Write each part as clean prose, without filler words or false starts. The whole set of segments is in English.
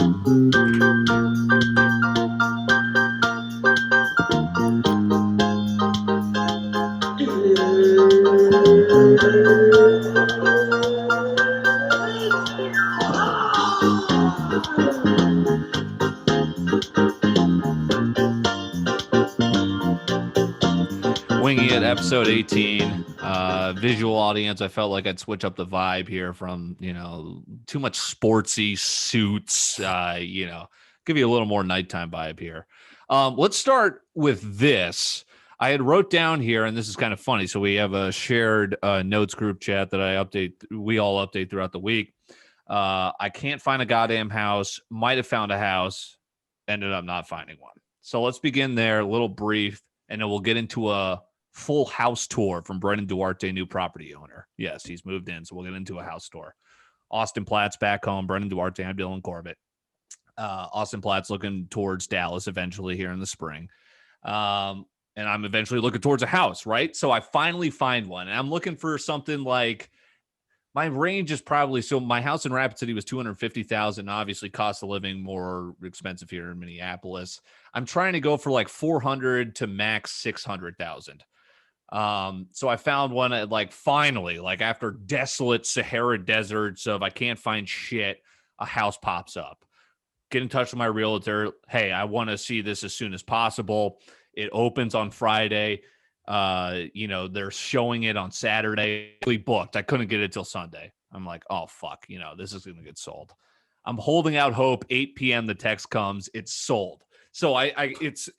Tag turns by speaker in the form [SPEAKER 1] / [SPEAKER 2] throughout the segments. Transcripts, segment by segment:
[SPEAKER 1] Winging It, episode 18. Visual audience, I felt like I'd switch up the vibe here from, too much sportsy suits, give you a little more nighttime vibe here. Let's start with this. I had wrote down here, and this is kind of funny. So we have a shared notes group chat that we all update throughout the week. I can't find a goddamn house, might have found a house, ended up not finding one. So let's begin there, a little brief, and then we'll get into a full house tour from Brendan Duarte, new property owner. Yes, he's moved in, so we'll get into a house tour. Austin Platt's back home. Brendan Duarte, I'm Dylan Corbett. Austin Platt's looking towards Dallas eventually here in the spring. And I'm eventually looking towards a house, right? So I finally find one, and I'm looking for something like, my range is probably, so my house in Rapid City was $250,000. Obviously, cost of living more expensive here in Minneapolis. I'm trying to go for like 400 to max 600,000. So I found one at finally, after desolate Sahara deserts of I can't find shit, a house pops up. Get in touch with my realtor. Hey, I want to see this as soon as possible. It opens on Friday. They're showing it on Saturday. We booked. I couldn't get it till Sunday. I'm like, oh fuck, this is gonna get sold. I'm holding out hope. 8 p.m. the text comes. It's sold. So it's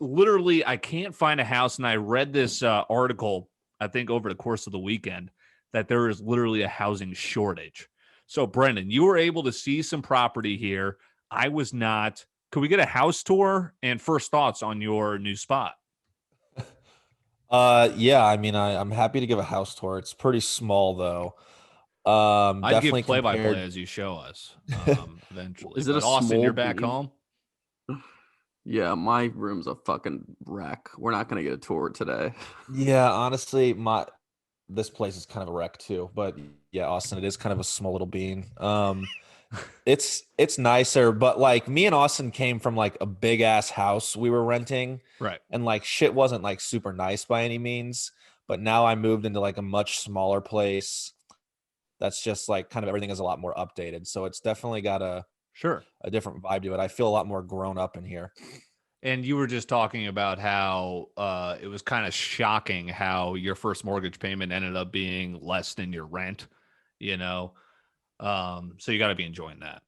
[SPEAKER 1] literally, I can't find a house. And I read this article, I think over the course of the weekend, that there is literally a housing shortage. So Brendan, you were able to see some property here. I was not. Could we get a house tour and first thoughts on your new spot?
[SPEAKER 2] Yeah, I mean, I'm happy to give a house tour. It's pretty small though.
[SPEAKER 1] I'd give
[SPEAKER 2] Definitely
[SPEAKER 1] play-by-play
[SPEAKER 2] compared.
[SPEAKER 1] as you show us eventually.
[SPEAKER 3] Is it a
[SPEAKER 1] But Austin,
[SPEAKER 3] small
[SPEAKER 1] you're back
[SPEAKER 3] beam?
[SPEAKER 1] home?
[SPEAKER 3] Yeah, my room's a fucking wreck. We're not gonna get a tour today.
[SPEAKER 2] Yeah, honestly, this place is kind of a wreck too. But yeah, Austin, it is kind of a small little bean. It's nicer, but me and Austin came from a big ass house we were renting,
[SPEAKER 1] Right.
[SPEAKER 2] and shit wasn't super nice by any means. But now I moved into a much smaller place. That's just kind of everything is a lot more updated. So it's definitely got a different vibe to it. I feel a lot more grown up in here.
[SPEAKER 1] And you were just talking about how it was kind of shocking how your first mortgage payment ended up being less than your rent, So you got to be enjoying that.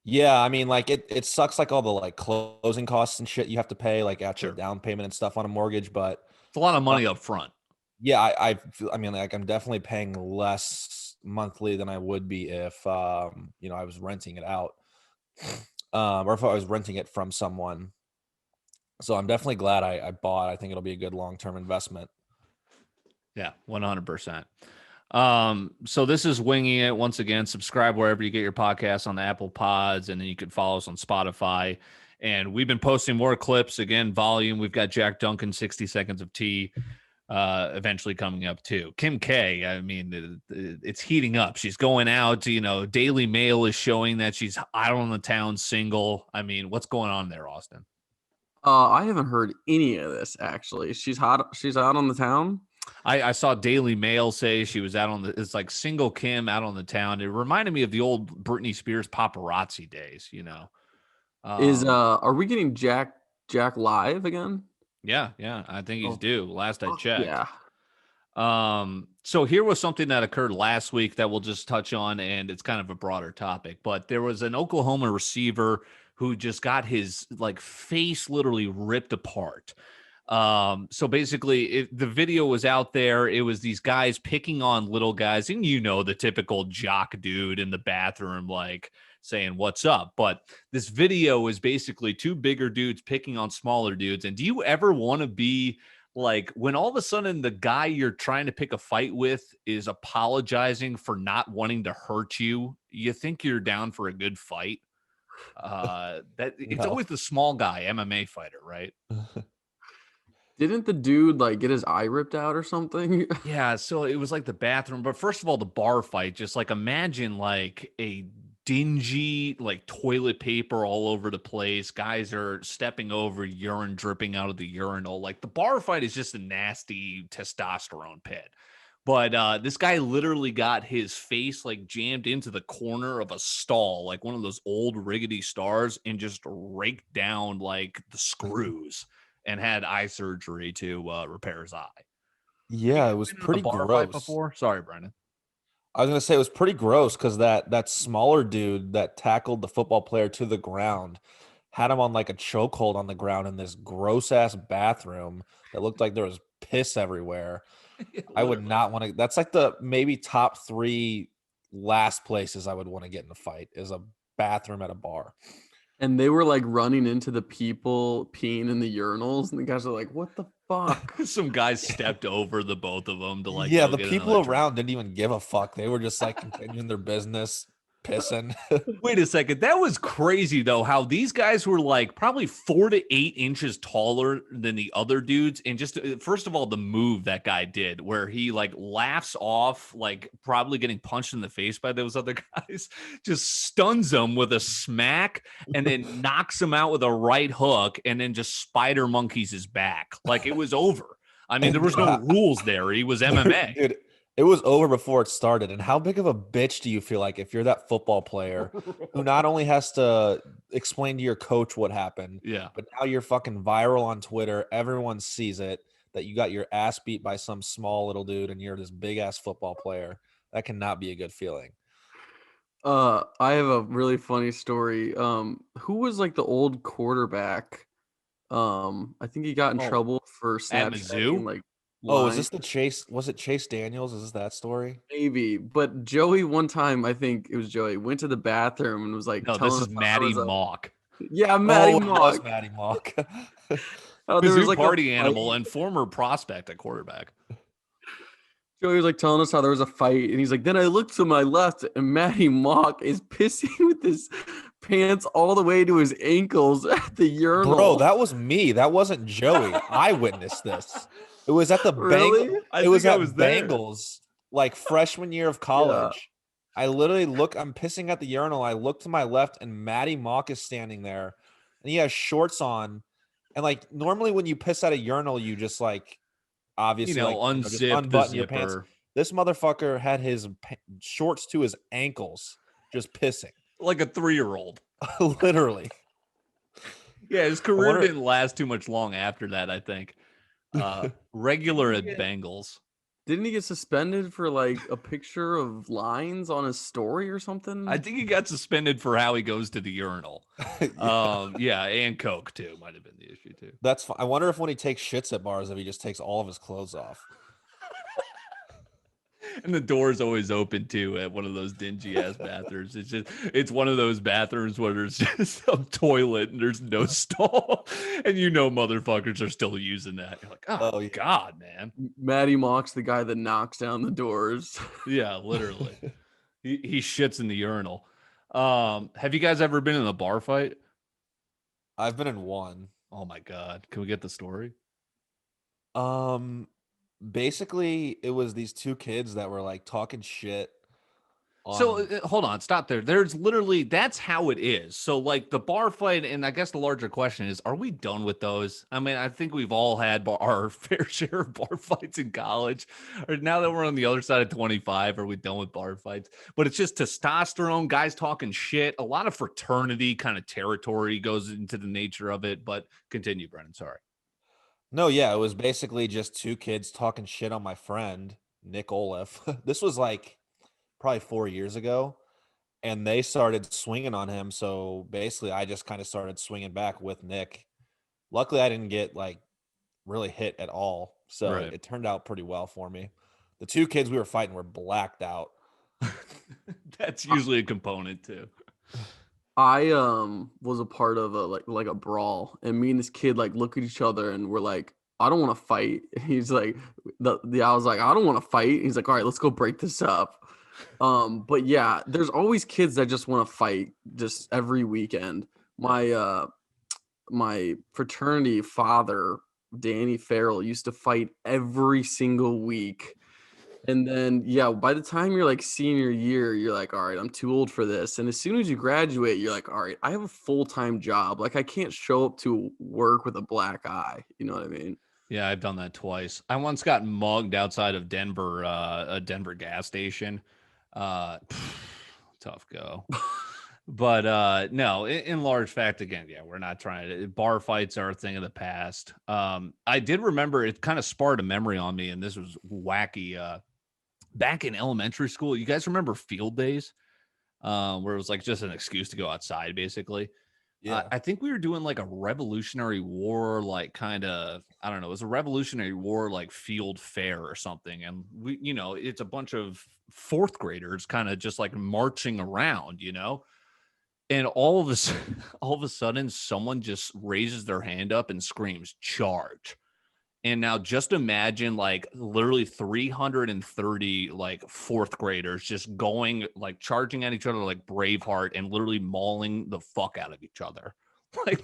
[SPEAKER 2] Yeah, I mean, it sucks all the closing costs and shit you have to pay after
[SPEAKER 1] Sure.
[SPEAKER 2] down payment and stuff on a mortgage, but
[SPEAKER 1] It's a lot of money up front.
[SPEAKER 2] yeah, I mean, I'm definitely paying less monthly than I would be if I was renting it out, or if I was renting it from someone. So I'm definitely glad I bought. I think it'll be a good long-term investment.
[SPEAKER 1] Yeah, 100%. So this is Winging It. Once again, subscribe wherever you get your podcasts on the Apple Pods, and then you can follow us on Spotify. And we've been posting more clips. Again, volume. We've got Jack Duncan, 60 Seconds of Tea, eventually coming up too. Kim K, I mean, it's heating up. She's going out. Daily Mail is showing that she's out on the town single. I mean, what's going on there, Austin?
[SPEAKER 3] I haven't heard any of this actually. She's hot. She's out on the town.
[SPEAKER 1] I saw Daily Mail say she was out on it's like single Kim out on the town. It reminded me of the old Britney Spears paparazzi days,
[SPEAKER 3] Are we getting Jack live again?
[SPEAKER 1] Yeah, I think he's due. Last I checked.
[SPEAKER 3] Yeah.
[SPEAKER 1] So here was something that occurred last week that we'll just touch on, and it's kind of a broader topic. But there was an Oklahoma receiver who just got his face literally ripped apart. So basically the video was out there. It was these guys picking on little guys, and the typical jock dude in the bathroom, saying what's up. But this video is basically two bigger dudes picking on smaller dudes. And do you ever want to be when all of a sudden the guy you're trying to pick a fight with is apologizing for not wanting to hurt you? You think you're down for a good fight? It's always the small guy MMA fighter, right?
[SPEAKER 3] Didn't the dude get his eye ripped out or something?
[SPEAKER 1] Yeah, so it was the bathroom. But first of all, the bar fight, just imagine a dingy, like toilet paper all over the place. Guys are stepping over urine dripping out of the urinal. Like the bar fight is just a nasty testosterone pit. But this guy literally got his face like jammed into the corner of a stall, like one of those old rickety stars, and just raked down like the screws and had eye surgery to repair his eye.
[SPEAKER 2] Yeah, it was
[SPEAKER 1] Been in a
[SPEAKER 2] pretty
[SPEAKER 1] bar fight
[SPEAKER 2] gross.
[SPEAKER 1] before? Sorry, Brendan.
[SPEAKER 2] I was gonna say it was pretty gross because that smaller dude that tackled the football player to the ground had him on like a chokehold on the ground in this gross ass bathroom that looked like there was piss everywhere. I would
[SPEAKER 1] Literally.
[SPEAKER 2] not want to. That's like the maybe top 3 last places I would want to get in a fight is a bathroom at a bar.
[SPEAKER 3] And they were like running into the people peeing in the urinals, and the guys are like, "What the fuck?"
[SPEAKER 1] Some guys stepped over the both of them to like
[SPEAKER 2] Yeah,
[SPEAKER 1] go
[SPEAKER 2] the
[SPEAKER 1] get
[SPEAKER 2] people
[SPEAKER 1] another drink.
[SPEAKER 2] around didn't even give a fuck. They were just like continuing their business, pissing.
[SPEAKER 1] Wait a second. That was crazy, though, how these guys were like probably 4 to 8 inches taller than the other dudes. And just first of all, the move that guy did where he like laughs off, like probably getting punched in the face by those other guys, just stuns them with a smack and then knocks him out with a right hook and then just spider monkeys his back. Like it was over. I mean, there was no rules there. He was MMA.
[SPEAKER 2] Dude, it was over before it started. And how big of a bitch do you feel like if you're that football player who not only has to explain to your coach what happened,
[SPEAKER 1] Yeah.
[SPEAKER 2] but now you're fucking viral on Twitter. Everyone sees it that you got your ass beat by some small little dude and you're this big ass football player. That cannot be a good feeling.
[SPEAKER 3] I have a really funny story. Who was like the old quarterback? I think he got in
[SPEAKER 1] Oh,
[SPEAKER 3] trouble for
[SPEAKER 1] at
[SPEAKER 3] Snapchatting
[SPEAKER 1] Mizzou?
[SPEAKER 3] like
[SPEAKER 2] Oh, is
[SPEAKER 3] lines.
[SPEAKER 2] this the Chase? Was it Chase Daniels? Is this that story?
[SPEAKER 3] Maybe, but Joey one time, I think it was Joey, went to the bathroom and was like
[SPEAKER 1] No, this
[SPEAKER 3] telling
[SPEAKER 1] is
[SPEAKER 3] us how there
[SPEAKER 1] Matty
[SPEAKER 3] was a
[SPEAKER 1] Mauk.
[SPEAKER 3] yeah, Matty
[SPEAKER 2] Oh, it was
[SPEAKER 3] Mauk.
[SPEAKER 2] Matty Mock.
[SPEAKER 3] How there was
[SPEAKER 1] Mizzou
[SPEAKER 3] like a
[SPEAKER 1] party
[SPEAKER 3] fight.
[SPEAKER 1] animal and former prospect at quarterback.
[SPEAKER 3] Joey was like telling us how there was a fight, and he's like, then I looked to my left, and Matty Mock is pissing with his pants all the way to his ankles at the urinal.
[SPEAKER 2] Bro, that was me. That wasn't Joey. I witnessed this. It was at the
[SPEAKER 3] Really?
[SPEAKER 2] It was
[SPEAKER 1] think I
[SPEAKER 2] at
[SPEAKER 1] was there.
[SPEAKER 2] Bengals, like freshman year of college. I literally look. I'm pissing at the urinal. I look to my left, and Matty Mock is standing there, and he has shorts on. And like normally, when you piss at a urinal, you just like obviously just
[SPEAKER 1] Unzip the
[SPEAKER 2] unbutton your pants.
[SPEAKER 1] zipper
[SPEAKER 2] This motherfucker had his shorts to his ankles, just pissing,
[SPEAKER 1] like a 3-year-old.
[SPEAKER 2] literally.
[SPEAKER 1] Yeah, his career
[SPEAKER 2] wonder-
[SPEAKER 1] didn't last too much long after that, I think. Regular at
[SPEAKER 3] Yeah.
[SPEAKER 1] Bengals.
[SPEAKER 3] Didn't he get suspended for like a picture of lines on his story or something?
[SPEAKER 1] I think he got suspended for how he goes to the urinal.
[SPEAKER 2] Yeah.
[SPEAKER 1] And Coke too might have been the issue too.
[SPEAKER 2] That's fine. I wonder if when he takes shits at bars, if he just takes all of his clothes off.
[SPEAKER 1] And the door's always open too at one of those dingy ass bathrooms. It's one of those bathrooms where there's just a toilet and there's no stall. And motherfuckers are still using that. You're like, oh
[SPEAKER 2] yeah.
[SPEAKER 1] God, man.
[SPEAKER 3] Matty Mock's the guy that knocks down the doors.
[SPEAKER 1] Yeah, literally. he shits in the urinal. Have you guys ever been in a bar fight?
[SPEAKER 2] I've been in one.
[SPEAKER 1] Oh my God. Can we get the story?
[SPEAKER 2] Basically, it was these 2 kids that were like talking shit.
[SPEAKER 1] So hold on, stop there. There's literally that's how it is. So like the bar fight, and I guess the larger question is, are we done with those? I mean, I think we've all had our fair share of bar fights in college. Or now that we're on the other side of 25, are we done with bar fights? But it's just testosterone, guys talking shit. A lot of fraternity kind of territory goes into the nature of it. But continue, Brennan. Sorry.
[SPEAKER 2] No, yeah, it was basically just 2 kids talking shit on my friend, Nick Olaf. This was like probably 4 years ago, and they started swinging on him. So basically, I just kind of started swinging back with Nick. Luckily, I didn't get like really hit at all. So
[SPEAKER 1] Right.
[SPEAKER 2] it turned out pretty well for me. The 2 kids we were fighting were blacked out.
[SPEAKER 1] That's usually a component too.
[SPEAKER 3] I was a part of a like a brawl, and me and this kid like look at each other and we're like, I don't want to fight. He's like, I was like, I don't want to fight. He's like, all right, let's go break this up. But yeah, there's always kids that just want to fight just every weekend. My fraternity father, Danny Farrell, used to fight every single week. And then, yeah, by the time you're like senior year, you're like, all right, I'm too old for this. And as soon as you graduate, you're like, all right, I have a full-time job. Like, I can't show up to work with a black eye. You know what I mean?
[SPEAKER 1] Yeah, I've done that twice. I once got mugged outside of Denver, a Denver gas station. Uh, tough go. But no, in large fact, again, yeah, we're not trying to. Bar fights are a thing of the past. I did remember it kind of sparked a memory on me, and this was wacky. Back in elementary school, you guys remember field days, where it was like just an excuse to go outside, basically.
[SPEAKER 2] Yeah.
[SPEAKER 1] I think we were doing like a Revolutionary War, like kind of, I don't know, it was a Revolutionary War, like field fair or something. And we, it's a bunch of fourth graders kind of just like marching around, and all of a sudden, someone just raises their hand up and screams, "Charge." And now just imagine like literally 330 like fourth graders just going like charging at each other like Braveheart and literally mauling the fuck out of each other. Like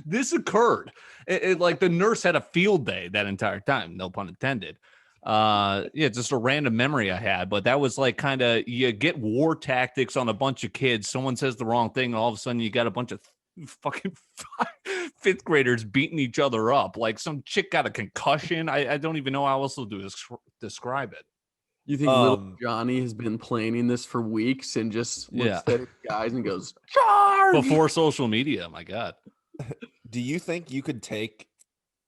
[SPEAKER 1] this occurred. Like the nurse had a field day that entire time, no pun intended. Yeah, just a random memory I had, but that was like kind of, you get war tactics on a bunch of kids. Someone says the wrong thing, and all of a sudden you got a bunch of fucking fifth graders beating each other up. Like some chick got a concussion. I don't even know how else to describe it.
[SPEAKER 3] You think little Johnny has been planning this for weeks and just looks at guys and goes, "Charge!"
[SPEAKER 1] Before social media, my God.
[SPEAKER 2] Do you think you could take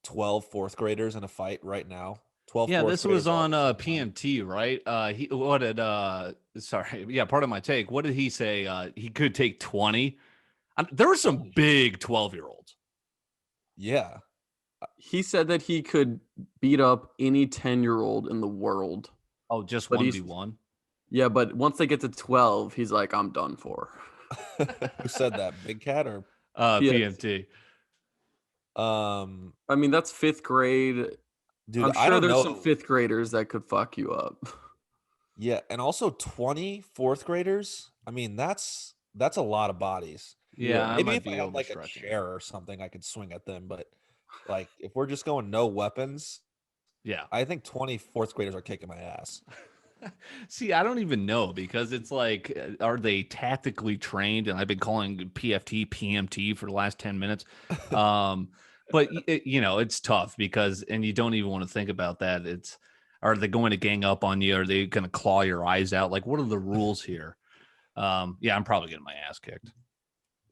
[SPEAKER 2] 12 fourth graders in a fight right now? 12.
[SPEAKER 1] Yeah, this was on
[SPEAKER 2] PM.
[SPEAKER 1] PMT, right? Part of my take. What did he say? He could take 20. There were some big 12-year-olds.
[SPEAKER 2] Yeah.
[SPEAKER 3] He said that he could beat up any 10-year-old in the world.
[SPEAKER 1] Oh, just 1v1?
[SPEAKER 3] Yeah, but once they get to 12, he's like, I'm done for.
[SPEAKER 2] Who said that? Big Cat or
[SPEAKER 1] PMT?
[SPEAKER 3] I mean, that's fifth grade.
[SPEAKER 2] Dude,
[SPEAKER 3] I'm sure there's some fifth graders that could fuck you up.
[SPEAKER 2] Yeah, and also 20 fourth graders. I mean, that's a lot of bodies.
[SPEAKER 1] Yeah,
[SPEAKER 2] maybe if I had like a chair or something, I could swing at them. But like, if we're just going no weapons,
[SPEAKER 1] yeah,
[SPEAKER 2] I think 20 fourth graders are kicking my ass.
[SPEAKER 1] See, I don't even know, because it's like, are they tactically trained? And I've been calling PFT PMT for the last 10 minutes. But it's tough because, and you don't even want to think about that. Are they going to gang up on you? Are they going to claw your eyes out? Like, what are the rules here? Yeah, I'm probably getting my ass kicked.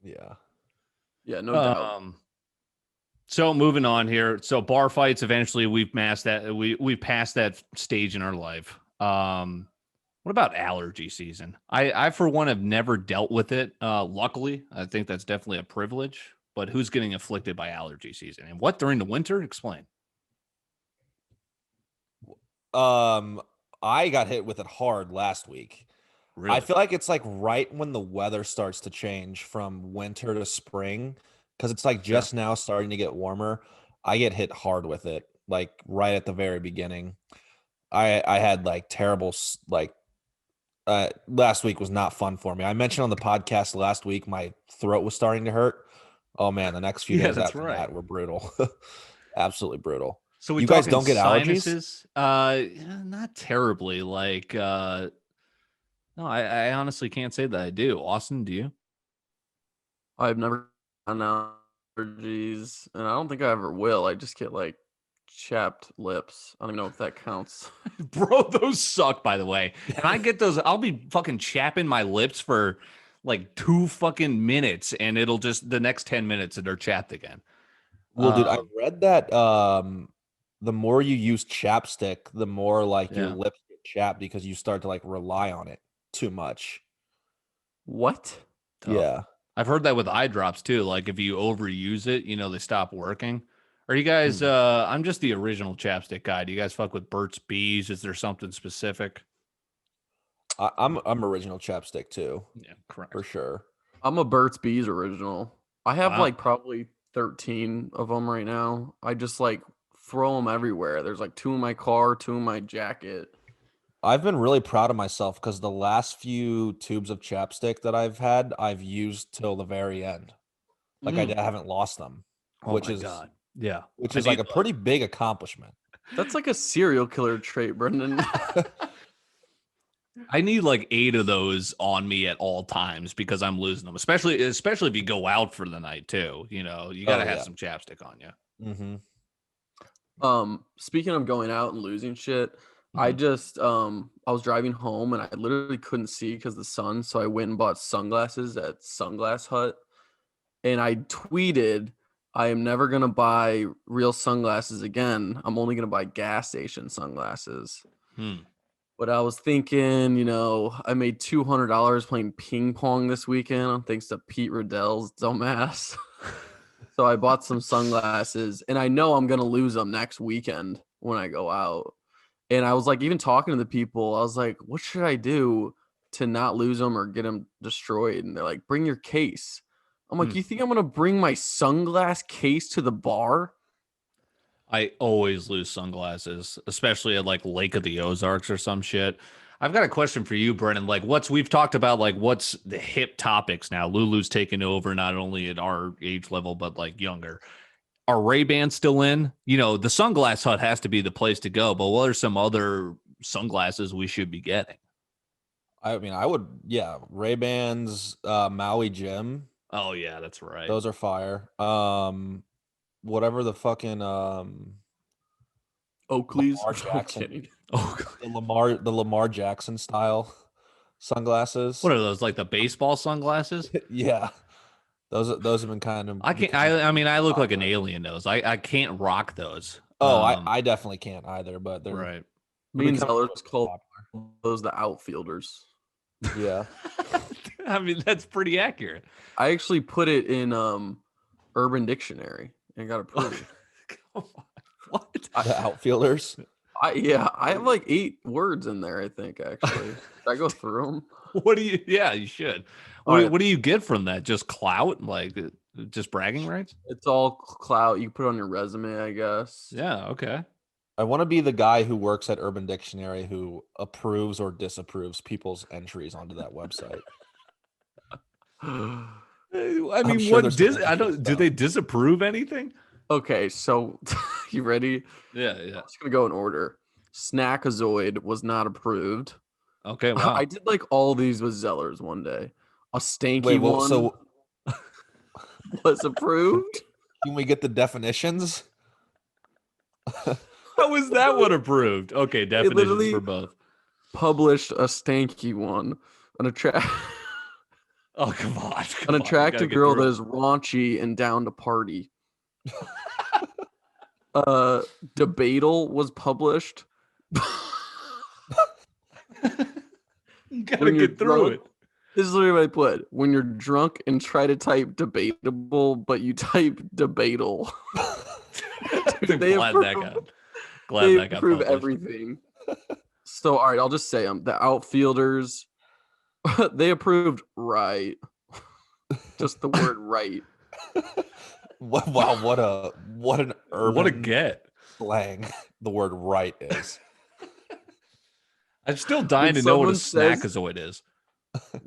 [SPEAKER 2] Yeah,
[SPEAKER 3] no doubt.
[SPEAKER 1] So moving on here. So bar fights, eventually we've passed that stage in our life. What about allergy season? I for one have never dealt with it. Luckily, I think that's definitely a privilege. But who's getting afflicted by allergy season, and what during the winter? Explain.
[SPEAKER 2] I got hit with it hard last week.
[SPEAKER 1] Really?
[SPEAKER 2] I feel like it's like right when the weather starts to change from winter to spring, because it's like just now starting to get warmer. I get hit hard with it, like right at the very beginning. I had like terrible, like last week was not fun for me. I mentioned on the podcast last week my throat was starting to hurt. Oh man, the next few days after that were brutal. Absolutely brutal.
[SPEAKER 1] So
[SPEAKER 2] you guys don't get
[SPEAKER 1] sinuses? Allergies? Not terribly. Like, no, I honestly can't say that I do. Austin, do you?
[SPEAKER 3] I've never gotten allergies, and I don't think I ever will. I just get like chapped lips. I don't even know if that counts.
[SPEAKER 1] Bro, those suck, by the way. And I get those. I'll be fucking chapping my lips for like 2 fucking minutes, and it'll just the next 10 minutes and they're chapped again.
[SPEAKER 2] Well, dude, I read that the more you use chapstick, the more like your lips get chapped because you start to like rely on it too much.
[SPEAKER 3] What?
[SPEAKER 1] Tough. Yeah. I've heard that with eye drops too. Like if you overuse it, they stop working. Are you guys I'm just the original chapstick guy. Do you guys fuck with Burt's Bees? Is there something specific?
[SPEAKER 2] I'm original chapstick too.
[SPEAKER 1] Yeah, correct.
[SPEAKER 2] For sure.
[SPEAKER 3] I'm a Burt's Bees original. I have like probably 13 of them right now. I just like throw them everywhere. There's like 2 in my car, 2 in my jacket.
[SPEAKER 2] I've been really proud of myself because the last few tubes of chapstick that I've had, I've used till the very end. Like I haven't lost them, which is like a pretty big accomplishment.
[SPEAKER 3] That's like a serial killer trait, Brendan.
[SPEAKER 1] I need like 8 of those on me at all times because I'm losing them. Especially if you go out for the night too. You know, you got to have some chapstick on you.
[SPEAKER 2] Mm-hmm.
[SPEAKER 3] Speaking of going out and losing shit, I just I was driving home and I literally couldn't see because of the sun, so I went and bought sunglasses at Sunglass Hut, and I tweeted, I am never gonna buy real sunglasses again. I'm only gonna buy gas station sunglasses. But I was thinking, you know, I made $200 playing ping pong this weekend thanks to Pete Riddell's dumbass. So I bought some sunglasses, and I know I'm gonna lose them next weekend when I go out. And I was like, even talking to the people, I was like, what should I do to not lose them or get them destroyed? And they're like, bring your case. I'm like, you think I'm gonna bring my sunglass case to the bar?
[SPEAKER 1] I always lose sunglasses, especially at like Lake of the Ozarks or some shit. I've got a question for you, Brennan. Like, we've talked about like what's the hip topics now? Lulu's taking over not only at our age level but like younger. Are Ray-Bans still in? You know, the Sunglass Hut has to be the place to go. But what are some other sunglasses we should be getting?
[SPEAKER 2] I mean, Ray-Bans, Maui Jim.
[SPEAKER 1] Oh yeah, that's right.
[SPEAKER 2] Those are fire. Whatever the fucking
[SPEAKER 3] Oakley's.
[SPEAKER 2] Lamar Jackson. The Lamar Jackson style sunglasses.
[SPEAKER 1] What are those? Like the baseball sunglasses?
[SPEAKER 2] Yeah. Those have been kind of.
[SPEAKER 1] I mean, I look like an alien. Those I can't rock those.
[SPEAKER 2] Oh, I definitely can't either. But they're
[SPEAKER 1] right.
[SPEAKER 3] Me and Zeller's call those the outfielders.
[SPEAKER 2] Yeah.
[SPEAKER 1] I mean, that's pretty accurate.
[SPEAKER 3] I actually put it in Urban Dictionary and got approved.
[SPEAKER 1] What?
[SPEAKER 2] The outfielders?
[SPEAKER 3] I have like 8 words in there, I think, actually. Should I go through them?
[SPEAKER 1] What do you? Yeah, you should. What do you get from that? Just clout? Like just bragging rights?
[SPEAKER 3] It's all clout. You can put it on your resume, I guess.
[SPEAKER 1] Yeah. Okay.
[SPEAKER 2] I want to be the guy who works at Urban Dictionary who approves or disapproves people's entries onto that website.
[SPEAKER 1] I mean,
[SPEAKER 2] sure
[SPEAKER 1] do they disapprove anything?
[SPEAKER 3] Okay, so you ready?
[SPEAKER 1] Yeah.
[SPEAKER 3] I'm just gonna go in order. Snackazoid was not approved.
[SPEAKER 1] Okay, wow.
[SPEAKER 3] I did like all these with Zellers one day. A stanky one
[SPEAKER 2] so
[SPEAKER 3] was approved.
[SPEAKER 2] Can we get the definitions?
[SPEAKER 1] How is that one approved? Okay, definitions for both.
[SPEAKER 3] Published a stanky one.
[SPEAKER 1] Oh, come on.
[SPEAKER 3] An attractive girl that is raunchy and down to party. Debatal was published.
[SPEAKER 1] You gotta get through it.
[SPEAKER 3] This is literally what I put. When you're drunk and try to type debatable, but you type debatal.
[SPEAKER 1] Dude, they
[SPEAKER 3] approve everything. So, all right, I'll just say them. The outfielders, they approved right. Just the word right.
[SPEAKER 2] Wow, what an urban
[SPEAKER 1] slang
[SPEAKER 2] the word right is.
[SPEAKER 1] I'm still dying to know what a snackazoid is.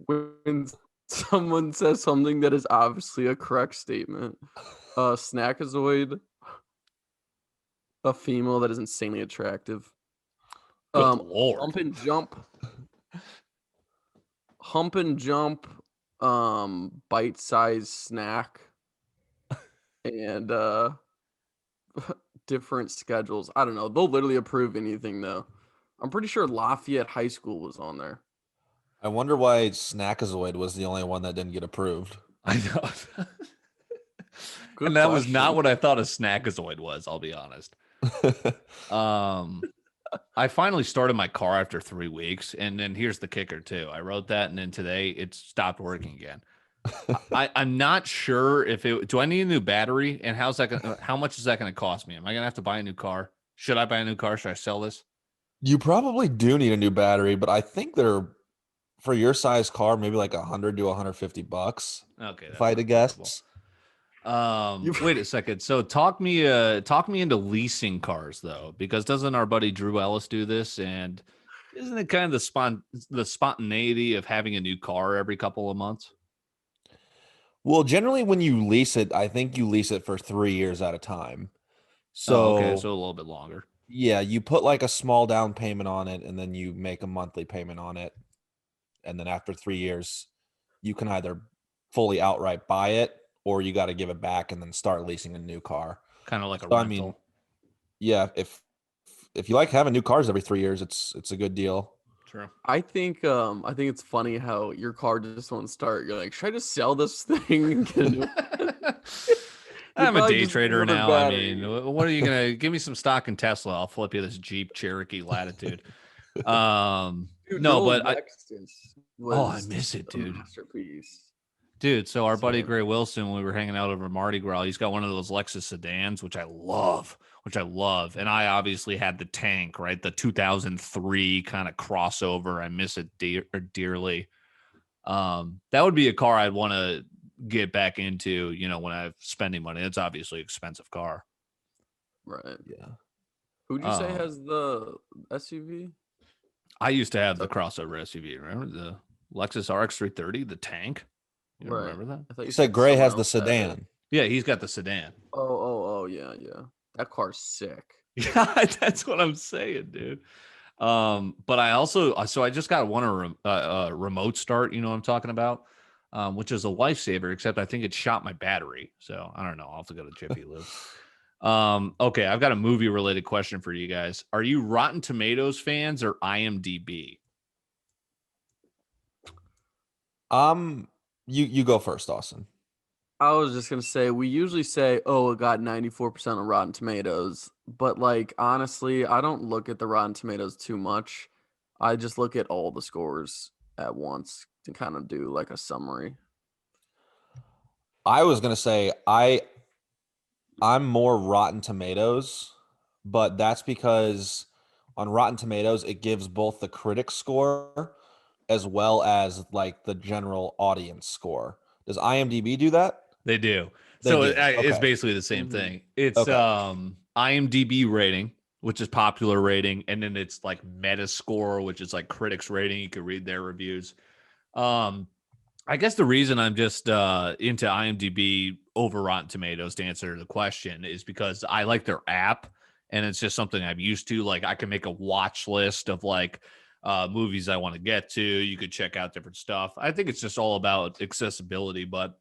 [SPEAKER 3] When someone says something that is obviously a correct statement, snackazoid, a female that is insanely attractive.
[SPEAKER 1] Lord.
[SPEAKER 3] Hump and jump, bite-sized snack, and different schedules. I don't know. They'll literally approve anything though. I'm pretty sure Lafayette High School was on there.
[SPEAKER 2] I wonder why Snackazoid was the only one that didn't get approved.
[SPEAKER 1] I know. And that was not what I thought a Snackazoid was, I'll be honest. I finally started my car after 3 weeks, and then here's the kicker too. I wrote that, and then today it stopped working again. I'm not sure if it. Do I need a new battery? And how much is that going to cost me? Am I going to have to buy a new car? Should I buy a new car? Should I sell this?
[SPEAKER 2] You probably do need a new battery, but I think they're for your size car, maybe like $100 to $150.
[SPEAKER 1] Okay,
[SPEAKER 2] if I had to guess.
[SPEAKER 1] Wait a second. So talk me into leasing cars though, because doesn't our buddy Drew Ellis do this? And isn't it kind of the spontaneity of having a new car every couple of months?
[SPEAKER 2] Well, generally when you lease it, I think you lease it for 3 years at a time. So
[SPEAKER 1] okay, so a little bit longer.
[SPEAKER 2] Yeah, you put like a small down payment on it, and then you make a monthly payment on it, and then after 3 years, you can either fully outright buy it, or you got to give it back and then start leasing a new car.
[SPEAKER 1] Kind of like a
[SPEAKER 2] So I mean,
[SPEAKER 1] rental.
[SPEAKER 2] yeah, if you like having new cars every 3 years, it's a good deal.
[SPEAKER 1] True.
[SPEAKER 3] I think it's funny how your car just won't start. You're like, should I just sell this thing and get a new? You
[SPEAKER 1] I'm a
[SPEAKER 3] probably
[SPEAKER 1] day
[SPEAKER 3] just need
[SPEAKER 1] trader
[SPEAKER 3] another
[SPEAKER 1] now. I mean,
[SPEAKER 3] battery.
[SPEAKER 1] what are you gonna give me some stock in Tesla? I'll flip you this Jeep Cherokee Latitude.
[SPEAKER 3] Dude,
[SPEAKER 1] No,
[SPEAKER 3] no,
[SPEAKER 1] but
[SPEAKER 3] Lexus
[SPEAKER 1] I
[SPEAKER 3] was
[SPEAKER 1] miss it,
[SPEAKER 3] a
[SPEAKER 1] dude.
[SPEAKER 3] masterpiece.
[SPEAKER 1] Dude, so our buddy
[SPEAKER 3] So
[SPEAKER 1] Gray Wilson, when we were hanging out over Mardi Gras, he's got one of those Lexus sedans, which I love. And I obviously had the tank, right? The 2003 kind of crossover. I miss it dearly. That would be a car I'd want to get back into, when I'm spending money. It's obviously an expensive car.
[SPEAKER 3] right.
[SPEAKER 2] Yeah.
[SPEAKER 3] Who'd you say
[SPEAKER 1] Um,
[SPEAKER 3] has the SUV?
[SPEAKER 1] I used to have the
[SPEAKER 3] Okay.
[SPEAKER 1] crossover SUV. Remember the Lexus RX 330, the tank? You don't
[SPEAKER 3] Right.
[SPEAKER 1] remember that?
[SPEAKER 3] I thought
[SPEAKER 2] You said Gray
[SPEAKER 3] someone
[SPEAKER 2] has the
[SPEAKER 3] else had it.
[SPEAKER 2] sedan.
[SPEAKER 1] Yeah, he's got the sedan.
[SPEAKER 3] Oh, yeah. That car's sick.
[SPEAKER 1] Yeah, that's what I'm saying, dude. But I also, so I just got a remote start, you know what I'm talking about, which is a lifesaver, except I think it shot my battery. So I don't know. I'll have to go to Jiffy Lube. Okay, I've got a movie related question for you guys. Are you Rotten Tomatoes fans or IMDb?
[SPEAKER 2] You go first, Austin.
[SPEAKER 3] I was just gonna say we usually say, "Oh, it got 94% on Rotten Tomatoes," but like honestly, I don't look at the Rotten Tomatoes too much. I just look at all the scores at once to kind of do like a summary.
[SPEAKER 2] I was gonna say I'm more Rotten Tomatoes, but that's because on Rotten Tomatoes it gives both the critic score as well as like the general audience score. Does IMDb do that?
[SPEAKER 1] They do.
[SPEAKER 2] They
[SPEAKER 1] So
[SPEAKER 2] do.
[SPEAKER 1] it's
[SPEAKER 2] Okay.
[SPEAKER 1] basically the same
[SPEAKER 3] Mhm.
[SPEAKER 1] thing. It's
[SPEAKER 2] Okay.
[SPEAKER 1] IMDb rating, which is popular rating, and then it's like Metascore, which is like critics rating. You can read their reviews. Um, I guess the reason I'm just into IMDb over Rotten Tomatoes, to answer the question, is because I like their app, and it's just something I'm used to. Like I can make a watch list of like movies I want to get to. You could check out different stuff. I think it's just all about accessibility, but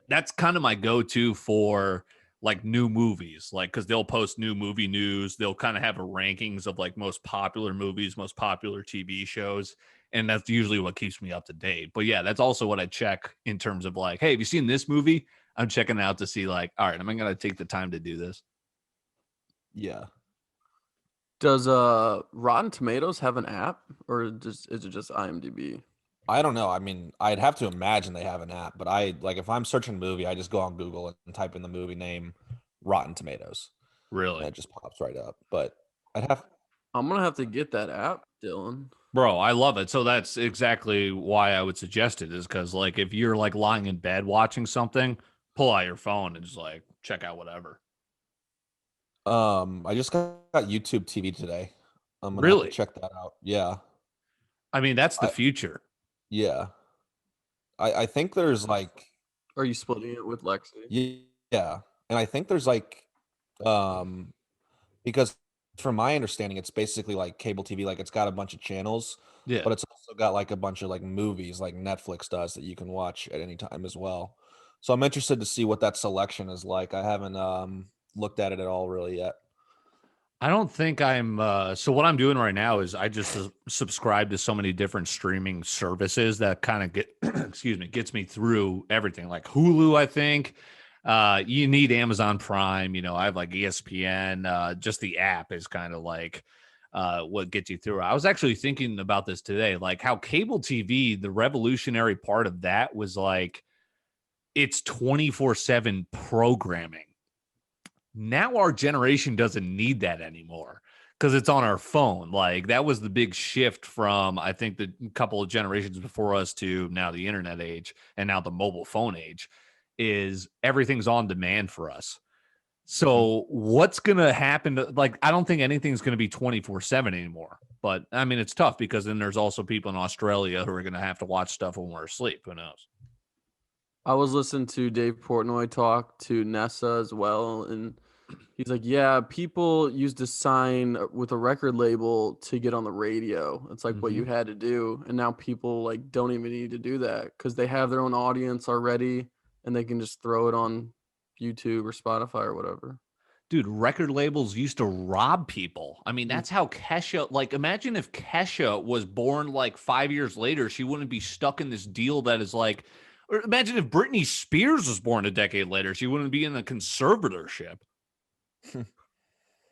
[SPEAKER 1] that's kind of my go-to for like new movies, like because they'll post new movie news. They'll kind of have a rankings of like most popular movies, most popular TV shows, and that's usually what keeps me up to date. But yeah, that's also what I check in terms of like, hey, have you seen this movie? I'm checking out to see like, all right, am I gonna take the time to do this?
[SPEAKER 2] Yeah.
[SPEAKER 3] Does Rotten Tomatoes have an app, or is it just IMDb?
[SPEAKER 2] I don't know. I mean, I'd have to imagine they have an app, but I like if I'm searching a movie, I just go on Google and type in the movie name Rotten Tomatoes, and
[SPEAKER 1] Really,
[SPEAKER 2] it just pops right up. But I'd have
[SPEAKER 3] I'm gonna have to get that app, Dylan.
[SPEAKER 1] bro, I love it. So that's exactly why I would suggest it, is because like if you're like lying in bed watching something, pull out your phone and just like check out whatever.
[SPEAKER 2] I just got YouTube TV today. I'm gonna have to
[SPEAKER 1] Really,
[SPEAKER 2] check that out. Yeah.
[SPEAKER 1] I mean that's the
[SPEAKER 2] I
[SPEAKER 1] future.
[SPEAKER 2] yeah. I think there's like
[SPEAKER 3] Are you splitting it with Lexi?
[SPEAKER 2] yeah. And I think there's like um because from my understanding it's basically like cable TV, like it's got a bunch of channels,
[SPEAKER 1] Yeah.
[SPEAKER 2] but it's also got like a bunch of like movies like Netflix does that you can watch at any time as well. So I'm interested to see what that selection is like. I haven't looked at it at all really yet.
[SPEAKER 1] I don't think I'm so what I'm doing right now is I just subscribe to so many different streaming services that kind of get excuse me, gets me through everything. Like Hulu, I think. You need Amazon Prime, I have like ESPN, just the app is kind of like what gets you through. I was actually thinking about this today, like how cable TV, the revolutionary part of that was like it's 24/7 programming. Now our generation doesn't need that anymore because it's on our phone. Like that was the big shift from I think the couple of generations before us to now the internet age and now the mobile phone age is everything's on demand for us.
[SPEAKER 2] Mhm.
[SPEAKER 1] So what's going to happen to, like I don't think anything's going to be 24/7 anymore. But I mean it's tough because then there's also people in Australia who are going to have to watch stuff when we're asleep. Who knows?
[SPEAKER 3] I was listening to Dave Portnoy talk to Nessa as well, and He's like, yeah, people used to sign with a record label to get on the radio. It's like what you had to do, and now people like don't even need to do that because they have their own audience already, and they can just throw it on YouTube or Spotify or whatever.
[SPEAKER 1] Dude, record labels used to rob people. I mean, that's how Kesha, like, imagine if Kesha was born like 5 years later, she wouldn't be stuck in this deal that is like, or imagine if Britney Spears was born a decade later, she wouldn't be in the conservatorship.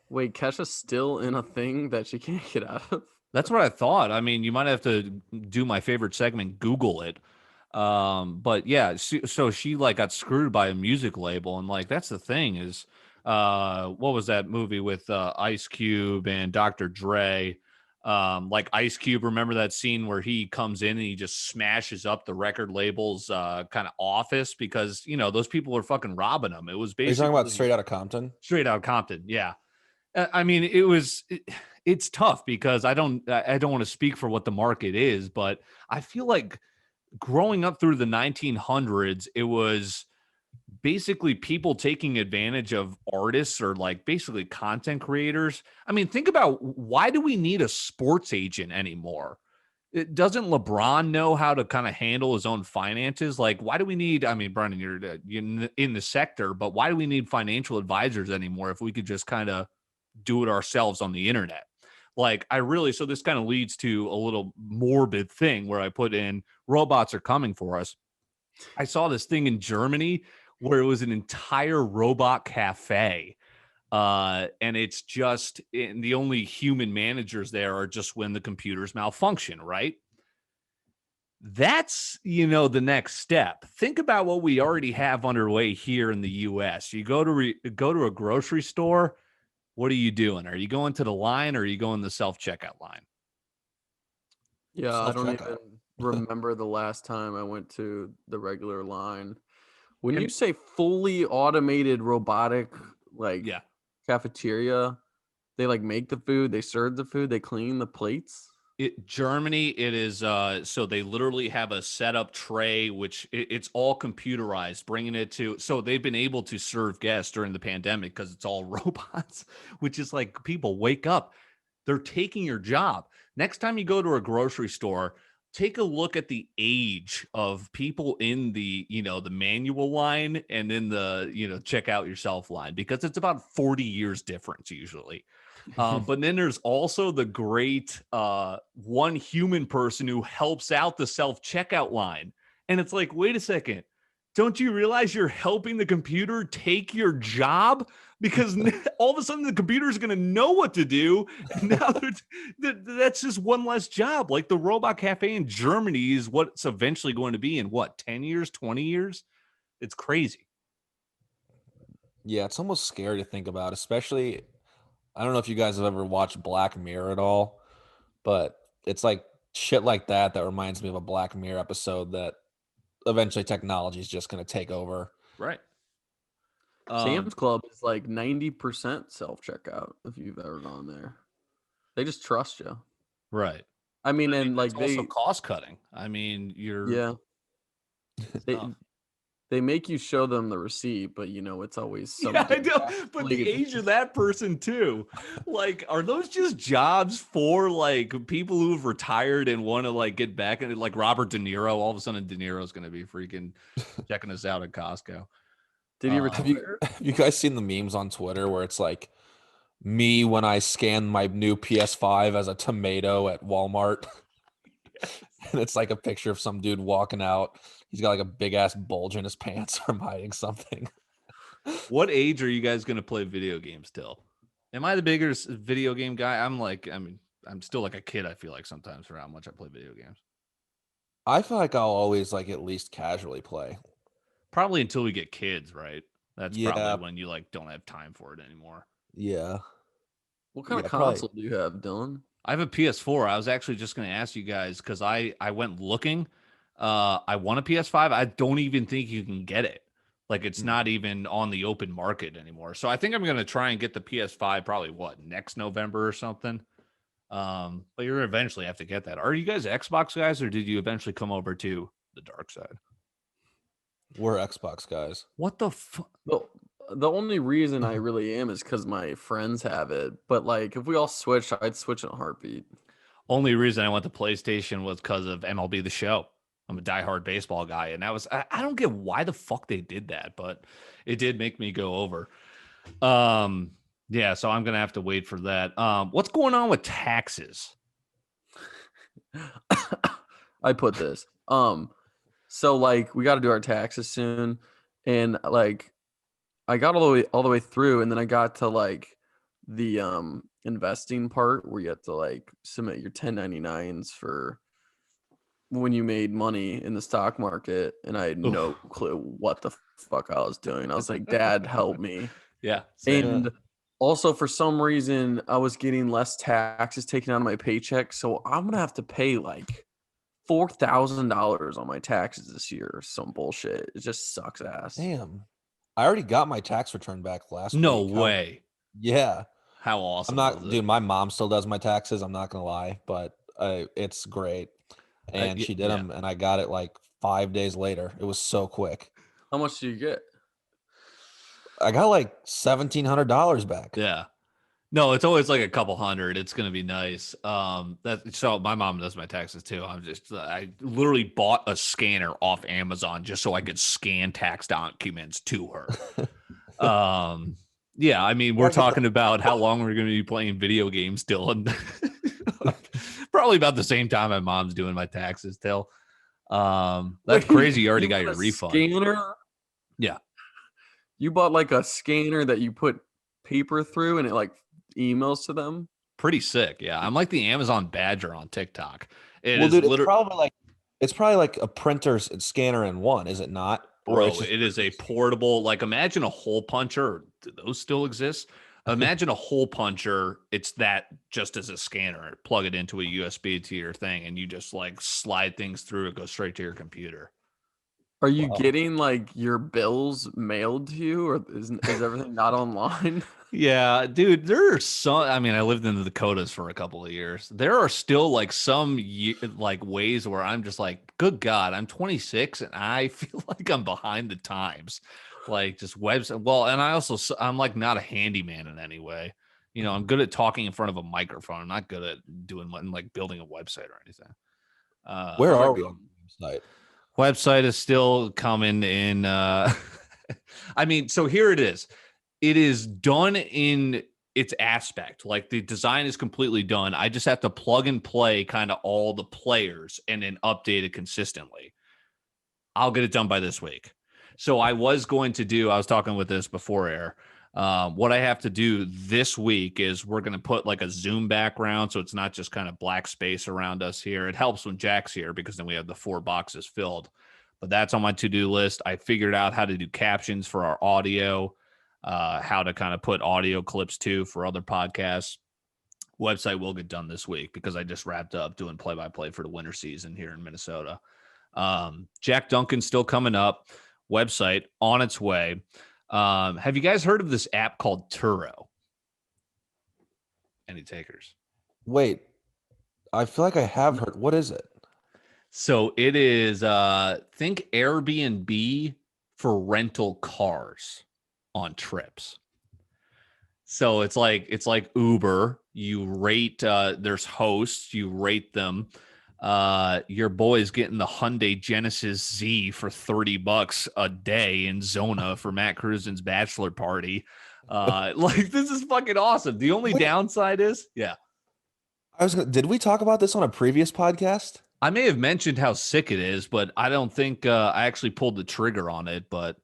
[SPEAKER 3] Wait, Kesha's still in a thing that she can't get out of?
[SPEAKER 1] That's what I thought. I mean, you might have to do my favorite segment, Google it. But yeah, so she like got screwed by a music label, and like that's the thing is, what was that movie with Ice Cube and Dr. Dre? Like Ice Cube, remember that scene where he comes in and he just smashes up the record label's kind of office because those people are fucking robbing him. It was
[SPEAKER 2] Are you
[SPEAKER 1] basically
[SPEAKER 2] talking about Straight Outta Compton?
[SPEAKER 1] Straight Out Compton, yeah. I mean, it's tough because I don't want to speak for what the market is, but I feel like growing up through the 1900s, it was basically people taking advantage of artists or like basically content creators. I mean, think about why do we need a sports agent anymore? It doesn't LeBron know how to kind of handle his own finances? Like, why do we need, I mean, Brennan, you're in the sector, but why do we need financial advisors anymore if we could just kind of do it ourselves on the internet? Like, so this kind of leads to a little morbid thing where I put in robots are coming for us. I saw this thing in Germany where it was an entire robot cafe. And it's just, and the only human managers there are just when the computers malfunction, right? That's, the next step. Think about what we already have underway here in the US. You go to a grocery store. What are you doing? Are you going to the line or are you going the self-checkout line?
[SPEAKER 3] Yeah, I don't even
[SPEAKER 2] Self-checkout.
[SPEAKER 3] remember the last time I went to the regular line. When
[SPEAKER 1] And-
[SPEAKER 3] you say fully automated robotic, like
[SPEAKER 1] Yeah.
[SPEAKER 3] cafeteria, they like make the food, they serve the food, they clean the plates.
[SPEAKER 1] Germany, it is so they literally have a setup tray which it's all computerized, bringing it to, so they've been able to serve guests during the pandemic because it's all robots, which is like, people wake up, they're taking your job. Next time you go to a grocery store, take a look at the age of people in the the manual line and in the check out yourself line, because it's about 40 years difference usually. But then there's also the great one human person who helps out the self-checkout line. And it's like, wait a second, don't you realize you're helping the computer take your job? Because all of a sudden the computer is going to know what to do. And now that's just one less job. Like the robot cafe in Germany is what's eventually going to be in 10 years, 20 years? It's crazy.
[SPEAKER 2] Yeah, it's almost scary to think about, especially, I don't know if you guys have ever watched Black Mirror at all, but it's like shit like that reminds me of a Black Mirror episode that eventually technology is just going to take over.
[SPEAKER 1] Right.
[SPEAKER 3] Sam's Club is like 90% self-checkout if you've ever gone there. They just trust you.
[SPEAKER 1] Right.
[SPEAKER 3] I mean, and like
[SPEAKER 1] It's also cost cutting. I mean,
[SPEAKER 3] yeah. They make you show them the receipt, but it's always
[SPEAKER 1] yeah, I know. But the age of that person too, like, are those just jobs for like people who've retired and want to like get back? And like Robert De Niro, all of a sudden De Niro's going to be freaking checking us out at Costco.
[SPEAKER 3] Did he retire?
[SPEAKER 2] Have you guys seen the memes on Twitter where it's like me when I scan my new PS5 as a tomato at Walmart? And it's like a picture of some dude walking out. He's got like a big ass bulge in his pants from hiding something.
[SPEAKER 1] What age are you guys going to play video games till? Am I the biggest video game guy? I'm still like a kid, I feel like sometimes, for how much I play video games.
[SPEAKER 2] I feel like I'll always like at least casually play.
[SPEAKER 1] Probably until we get kids, right? That's
[SPEAKER 2] Yeah.
[SPEAKER 1] probably when you like don't have time for it anymore.
[SPEAKER 2] Yeah.
[SPEAKER 3] What kind of
[SPEAKER 2] probably.
[SPEAKER 3] console do you have, Dylan?
[SPEAKER 1] I have a PS4. I was actually just going to ask you guys because I went looking. I want a PS5. I don't even think you can get it. Like, it's not even on the open market anymore. So I think I'm going to try and get the PS5 probably next November or something. But you're eventually have to get that. Are you guys Xbox guys, or did you eventually come over to the dark side?
[SPEAKER 2] We're Xbox guys.
[SPEAKER 1] What the fuck?
[SPEAKER 3] Well, the only reason I really am is because my friends have it. But like, if we all switched, I'd switch in a heartbeat.
[SPEAKER 1] Only reason I went to PlayStation was because of MLB The Show. I'm a diehard baseball guy, and that was I don't get why the fuck they did that, but it did make me go over. Yeah, so I'm gonna have to wait for that. What's going on with taxes?
[SPEAKER 3] I put this. So like we got to do our taxes soon, and like I got all the way through, and then I got to like the investing part where you have to like submit your 1099s for when you made money in the stock market, and I had no clue what the fuck I was doing. I was like, Dad, help me.
[SPEAKER 1] Yeah, same.
[SPEAKER 3] And also for some reason I was getting less taxes taken out of my paycheck, so I'm gonna have to pay like $4,000 on my taxes this year or some bullshit. It just sucks ass.
[SPEAKER 2] Damn. I already got my tax return back last
[SPEAKER 1] No
[SPEAKER 2] week.
[SPEAKER 1] way.
[SPEAKER 2] Yeah.
[SPEAKER 1] How awesome!
[SPEAKER 2] I'm
[SPEAKER 1] was
[SPEAKER 2] not,
[SPEAKER 1] it?
[SPEAKER 2] dude. My mom still does my taxes. I'm not gonna lie, but it's great. And she did them, and I got it like 5 days later. It was so quick.
[SPEAKER 3] How much do you get?
[SPEAKER 2] I got like $1,700 back.
[SPEAKER 1] Yeah. No, it's always like a couple hundred. It's gonna be nice. So my mom does my taxes too. I literally bought a scanner off Amazon just so I could scan tax documents to her. Yeah, I mean, we're talking about how long we're gonna be playing video games still, and probably about the same time my mom's doing my taxes till. That's crazy. You already got your refund.
[SPEAKER 3] Scanner?
[SPEAKER 1] Yeah.
[SPEAKER 3] You bought like a scanner that you put paper through and it like emails to them?
[SPEAKER 1] Pretty sick. Yeah. I'm like the Amazon Badger on TikTok.
[SPEAKER 2] Dude, it's probably like a printer and scanner in one, is it not?
[SPEAKER 1] Bro, it is a portable, like imagine a hole puncher. Do those still exist? Imagine a hole puncher. It's that just as a scanner. Plug it into a USB to your thing, and you just like slide things through. It goes straight to your computer.
[SPEAKER 3] Are you getting like your bills mailed to you, or is everything not online?
[SPEAKER 1] Yeah, dude, there are some. I mean, I lived in the Dakotas for a couple of years. There are still like some like ways where I'm just like, good God, I'm 26 and I feel like I'm behind the times. Like just website. Well, and I'm like not a handyman in any way. You know, I'm good at talking in front of a microphone. I'm not good at doing like building a website or anything.
[SPEAKER 2] Where are we on the website?
[SPEAKER 1] Website is still coming in. I mean, so here it is. It is done in its aspect. Like the design is completely done. I just have to plug and play kind of all the players and then update it consistently. I'll get it done by this week. So I was talking with this before air. What I have to do this week is we're going to put like a Zoom background. So it's not just kind of black space around us here. It helps when Jack's here because then we have the 4 boxes filled. But that's on my to-do list. I figured out how to do captions for our audio, how to kind of put audio clips too for other podcasts. Website will get done this week because I just wrapped up doing play-by-play for the winter season here in Minnesota. Jack Duncan's still coming up. Website on its way. Have you guys heard of this app called Turo? Any takers?
[SPEAKER 2] Wait, I feel like I have heard. What is it?
[SPEAKER 1] So it is, think Airbnb for rental cars on trips. So it's like Uber. You rate, there's hosts, you rate them. Your boy's getting the Hyundai Genesis Z for $30 a day in Zona for Matt Cruisen's bachelor party. Like this is fucking awesome. The only downside is,
[SPEAKER 2] Did we talk about this on a previous podcast?
[SPEAKER 1] I may have mentioned how sick it is, but I don't think I actually pulled the trigger on it. But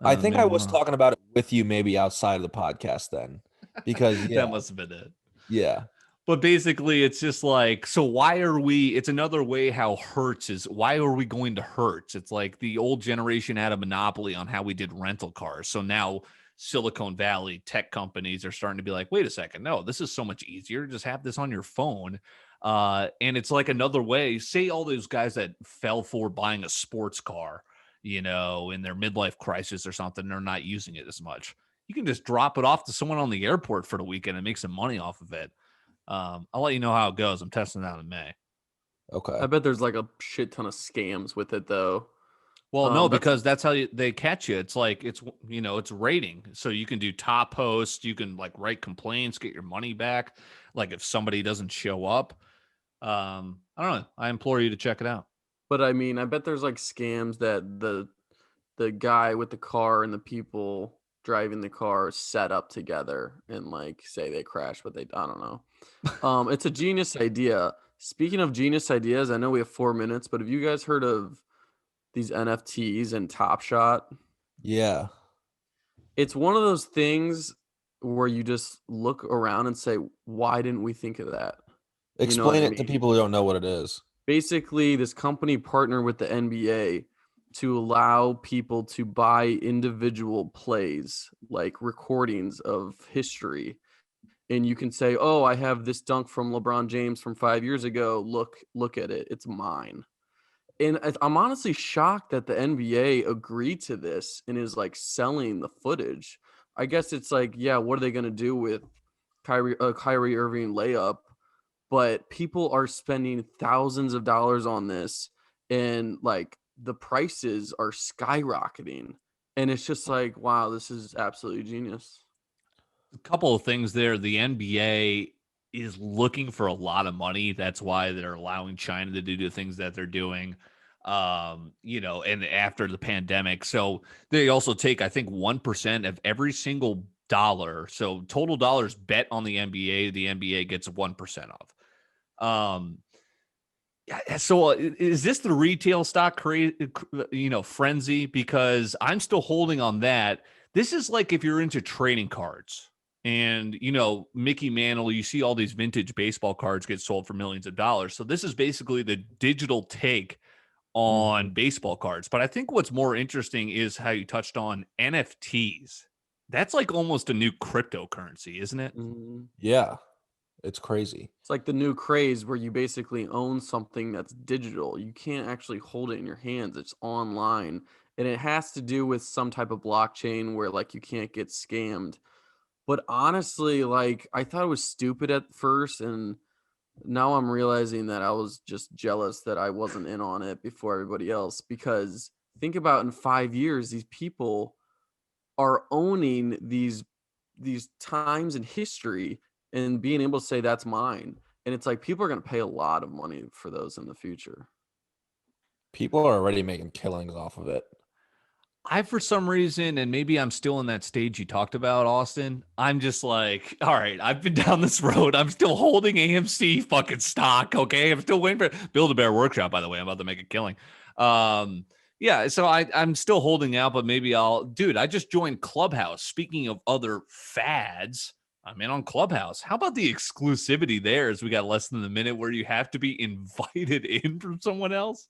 [SPEAKER 2] I think I was talking about it with you, maybe outside of the podcast then, because
[SPEAKER 1] that must have been it.
[SPEAKER 2] Yeah.
[SPEAKER 1] But basically, it's just like, so why are we? It's another way how Hertz is. Why are we going to Hertz? It's like the old generation had a monopoly on how we did rental cars. So now Silicon Valley tech companies are starting to be like, wait a second, no, this is so much easier. Just have this on your phone. And it's like another way. Say all those guys that fell for buying a sports car, you know, in their midlife crisis or something, they're not using it as much. You can just drop it off to someone on the airport for the weekend and make some money off of it. I'll let you know how it goes. I'm testing it out in May.
[SPEAKER 2] Okay.
[SPEAKER 3] I bet there's like a shit ton of scams with it though.
[SPEAKER 1] Well, no,
[SPEAKER 3] That's
[SPEAKER 1] because that's how they catch you. It's like it's rating. So you can do top posts, you can like write complaints, get your money back. Like if somebody doesn't show up, I don't know. I implore you to check it out.
[SPEAKER 3] But I mean, I bet there's like scams that the guy with the car and the people driving the car set up together and like say they crashed, but I don't know. It's a genius idea. Speaking of genius ideas, I know we have 4 minutes, but have you guys heard of these NFTs and Top Shot?
[SPEAKER 2] Yeah.
[SPEAKER 3] It's one of those things where you just look around and say, why didn't we think of that? You know what
[SPEAKER 2] Explain
[SPEAKER 3] I
[SPEAKER 2] it to
[SPEAKER 3] mean?
[SPEAKER 2] people who don't know what it is.
[SPEAKER 3] Basically, this company partnered with the NBA to allow people to buy individual plays, like recordings of history. And you can say, "Oh, I have this dunk from LeBron James from 5 years ago. Look at it. It's mine." And I'm honestly shocked that the NBA agreed to this and is like selling the footage. I guess it's like, yeah, what are they gonna do with Kyrie Irving layup? But people are spending thousands of dollars on this, and like the prices are skyrocketing. And it's just like, wow, this is absolutely genius.
[SPEAKER 1] A couple of things there. The NBA is looking for a lot of money. That's why they're allowing China to do the things that they're doing. And after the pandemic. So they also take, I think, 1% of every single dollar. So total dollars bet on the NBA gets 1% of. So is this the retail stock frenzy? Because I'm still holding on that. This is like if you're into trading cards and, Mickey Mantle, you see all these vintage baseball cards get sold for millions of dollars. So this is basically the digital take on baseball cards. But I think what's more interesting is how you touched on NFTs. That's like almost a new cryptocurrency, isn't it?
[SPEAKER 2] Yeah. It's crazy.
[SPEAKER 3] It's like the new craze where you basically own something that's digital. You can't actually hold it in your hands. It's online. And it has to do with some type of blockchain where like you can't get scammed. But honestly, like I thought it was stupid at first, and now I'm realizing that I was just jealous that I wasn't in on it before everybody else. Because think about in 5 years, these people are owning these times in history and being able to say that's mine. And it's like people are going to pay a lot of money for those in the future.
[SPEAKER 2] People are already making killings off of it.
[SPEAKER 1] For some reason, and maybe I'm still in that stage you talked about, Austin, I'm just like, all right, I've been down this road. I'm still holding AMC fucking stock. Okay. I'm still waiting for Build-A-Bear Workshop, by the way. I'm about to make a killing. Yeah, so I'm still holding out, but maybe I just joined Clubhouse. Speaking of other fads, I'm in on Clubhouse. How about the exclusivity there as we got less than a minute where you have to be invited in from someone else?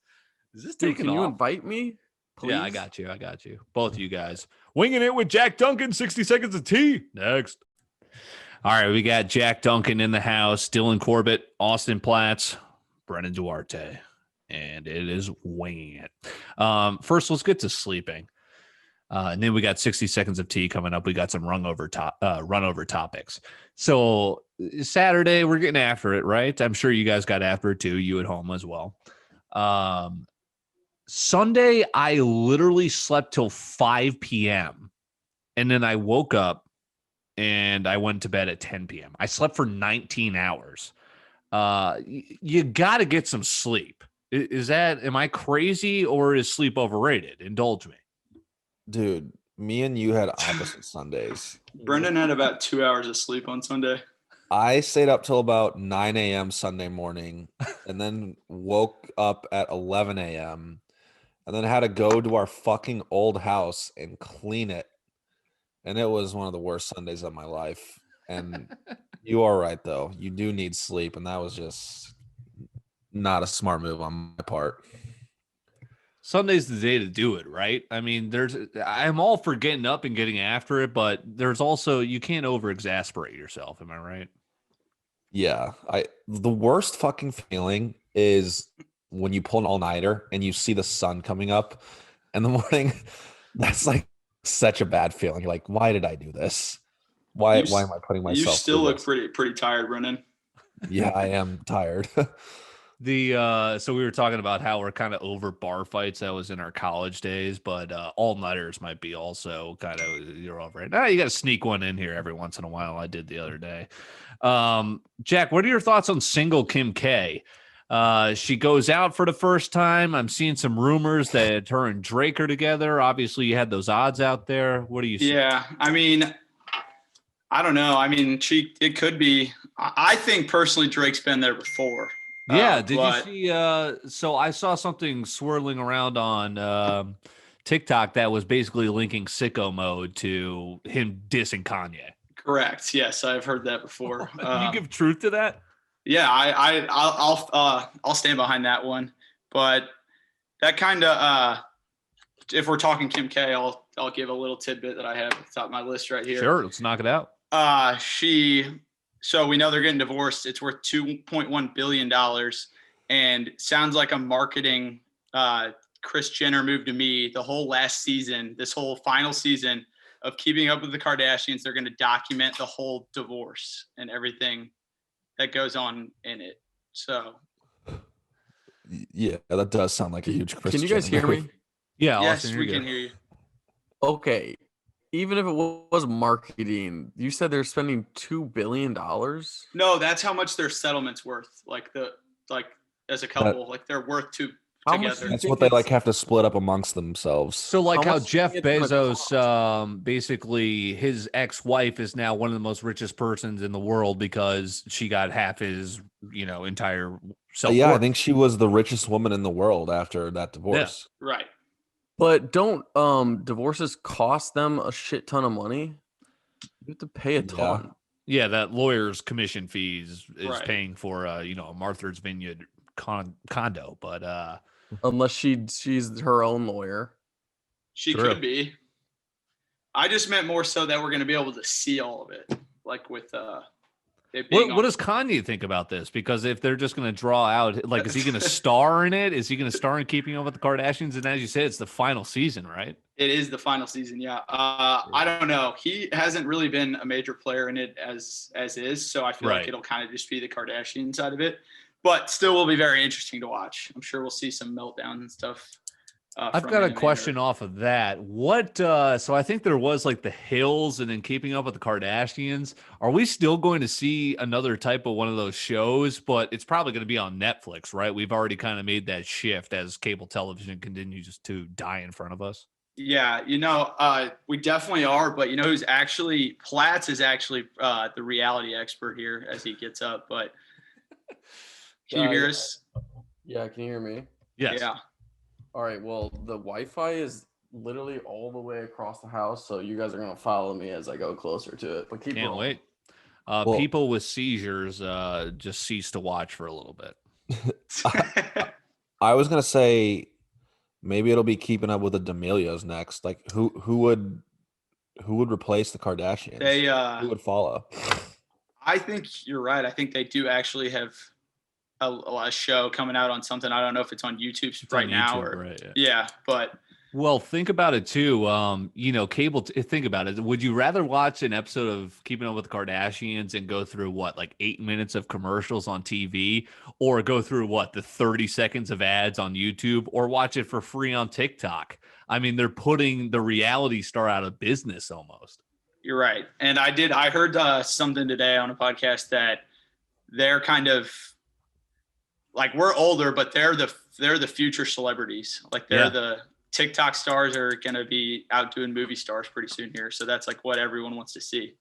[SPEAKER 1] Is this
[SPEAKER 3] Dude,
[SPEAKER 1] taking
[SPEAKER 3] can you
[SPEAKER 1] off?
[SPEAKER 3] invite me? Please?
[SPEAKER 1] Yeah, I got you. Both of you guys. Winging It with Jack Duncan, 60 seconds of tea. Next. All right, we got Jack Duncan in the house, Dylan Corbett, Austin Platts, Brennan Duarte, and it is Winging It. First, let's get to sleeping. And then we got 60 seconds of tea coming up. We got some run over topics. So Saturday, we're getting after it, right? I'm sure you guys got after it too, you at home as well. Sunday, I literally slept till 5 p.m. and then I woke up and I went to bed at 10 p.m. I slept for 19 hours. You got to get some sleep. Am I crazy or is sleep overrated? Indulge me.
[SPEAKER 2] Dude, me and you had opposite Sundays.
[SPEAKER 4] Brendan had about 2 hours of sleep on Sunday.
[SPEAKER 2] I stayed up till about 9 a.m. Sunday morning and then woke up at 11 a.m. and then had to go to our fucking old house and clean it. And it was one of the worst Sundays of my life. And you are right, though. You do need sleep. And that was just not a smart move on my part.
[SPEAKER 1] Sunday's the day to do it, right? I mean, I'm all for getting up and getting after it, but there's also, you can't over exasperate yourself. Am I right?
[SPEAKER 2] Yeah. The worst fucking feeling is when you pull an all-nighter and you see the sun coming up in the morning. That's like such a bad feeling. You're like, why did I do this? Why am I putting myself?
[SPEAKER 4] You still look pretty tired, Brendan.
[SPEAKER 2] Yeah, I am tired.
[SPEAKER 1] So we were talking about how we're kind of over bar fights. That was in our college days, but all-nighters might be also kind of you're over it. Now you got to sneak one in here every once in a while. I did the other day. Jack, what are your thoughts on single Kim K? She goes out for the first time. I'm seeing some rumors that her and Drake are together. Obviously, you had those odds out there. What do you see?
[SPEAKER 4] Yeah, I mean, I don't know. I mean, it could be. I think personally, Drake's been there before.
[SPEAKER 1] Yeah, did you see? So I saw something swirling around on TikTok that was basically linking Sicko Mode to him dissing Kanye.
[SPEAKER 4] Correct. Yes, I've heard that before.
[SPEAKER 1] You give truth to that?
[SPEAKER 4] Yeah, I'll stand behind that one. But that kind of, if we're talking Kim K, I'll give a little tidbit that I have at the top of my list right here.
[SPEAKER 1] Sure, let's knock it out.
[SPEAKER 4] So we know they're getting divorced. It's worth $2.1 billion, and sounds like a marketing Kris Jenner move to me. The whole last season, this whole final season of Keeping Up with the Kardashians, they're going to document the whole divorce and everything that goes on in it. So,
[SPEAKER 2] yeah, that does sound like a huge Kris
[SPEAKER 3] Can you guys
[SPEAKER 2] Jenner
[SPEAKER 3] hear
[SPEAKER 2] move.
[SPEAKER 3] me?
[SPEAKER 1] Yeah,
[SPEAKER 4] yes,
[SPEAKER 1] Austin,
[SPEAKER 4] we
[SPEAKER 1] you're
[SPEAKER 4] can
[SPEAKER 1] good.
[SPEAKER 4] hear you.
[SPEAKER 3] Okay. Even if it was marketing, you said they're spending $2 billion?
[SPEAKER 4] No, that's how much their settlement's worth. Like as a couple, like they're worth
[SPEAKER 3] How much
[SPEAKER 4] together.
[SPEAKER 3] do you
[SPEAKER 2] That's
[SPEAKER 3] think
[SPEAKER 2] what they
[SPEAKER 3] it's-
[SPEAKER 2] like have to split up amongst themselves.
[SPEAKER 1] So like
[SPEAKER 3] How
[SPEAKER 1] how
[SPEAKER 3] much do
[SPEAKER 1] Jeff
[SPEAKER 3] you think it's gonna
[SPEAKER 1] Bezos, basically his ex-wife is now one of the most richest persons in the world because she got half his, entire self.
[SPEAKER 2] Yeah, I think she was the richest woman in the world after that divorce.
[SPEAKER 4] Right.
[SPEAKER 3] But don't divorces cost them a shit ton of money? You have to pay a ton.
[SPEAKER 1] Yeah, that lawyer's commission fees is
[SPEAKER 4] Right.
[SPEAKER 1] paying for a Martha's Vineyard condo, but
[SPEAKER 3] Unless she's her own lawyer.
[SPEAKER 4] She
[SPEAKER 1] True.
[SPEAKER 4] could be. I just meant more so that we're going to be able to see all of it, like with it being.
[SPEAKER 1] what does Kanye think about this? Because if they're just going to draw out, like, is he going to star in it? Is he going to star in Keeping Up with the Kardashians? And as you said, it's the final season, right?
[SPEAKER 4] It is the final season, yeah. I don't know. He hasn't really been a major player in it as is, so I feel
[SPEAKER 1] Right.
[SPEAKER 4] like it'll kind of just be the Kardashian side of it. But still will be very interesting to watch. I'm sure we'll see some meltdowns and stuff.
[SPEAKER 1] I've
[SPEAKER 4] from
[SPEAKER 1] got a
[SPEAKER 4] him and
[SPEAKER 1] question
[SPEAKER 4] her.
[SPEAKER 1] off of that. What so I think there was like the Hills and then Keeping Up with the Kardashians. Are we still going to see another type of one of those shows? But it's probably going to be on Netflix, right? We've already kind of made that shift as cable television continues to die in front of us.
[SPEAKER 4] Yeah, we definitely are. But who's actually Platts is actually the reality expert here as he gets up. But can you hear us?
[SPEAKER 3] Yeah, can you hear me?
[SPEAKER 1] Yes.
[SPEAKER 4] Yeah.
[SPEAKER 3] All right, well, the Wi-Fi is literally all the way across the house, so you guys are going to follow me as I go closer to it. But keep
[SPEAKER 1] Can't
[SPEAKER 3] rolling.
[SPEAKER 1] wait. People with seizures just cease to watch for a little bit.
[SPEAKER 2] I was gonna say maybe it'll be Keeping Up with the D'Amelios next. Like who would replace the Kardashians? Who would follow?
[SPEAKER 4] I think you're right. I think they do actually have a show coming out on something. I don't know if it's on YouTube
[SPEAKER 1] It's
[SPEAKER 4] right
[SPEAKER 1] on
[SPEAKER 4] now
[SPEAKER 1] YouTube,
[SPEAKER 4] or
[SPEAKER 1] right,
[SPEAKER 4] yeah, but
[SPEAKER 1] Well, think about it too. Cable. Think about it. Would you rather watch an episode of Keeping Up with the Kardashians and go through like 8 minutes of commercials on TV, or go through the 30 seconds of ads on YouTube, or watch it for free on TikTok? I mean, they're putting the reality star out of business almost.
[SPEAKER 4] you're right. And I heard something today on a podcast that they're kind of like, we're older, but they're the future celebrities. Like they're the TikTok stars are going to be out doing movie stars pretty soon here. So that's like what everyone wants to see.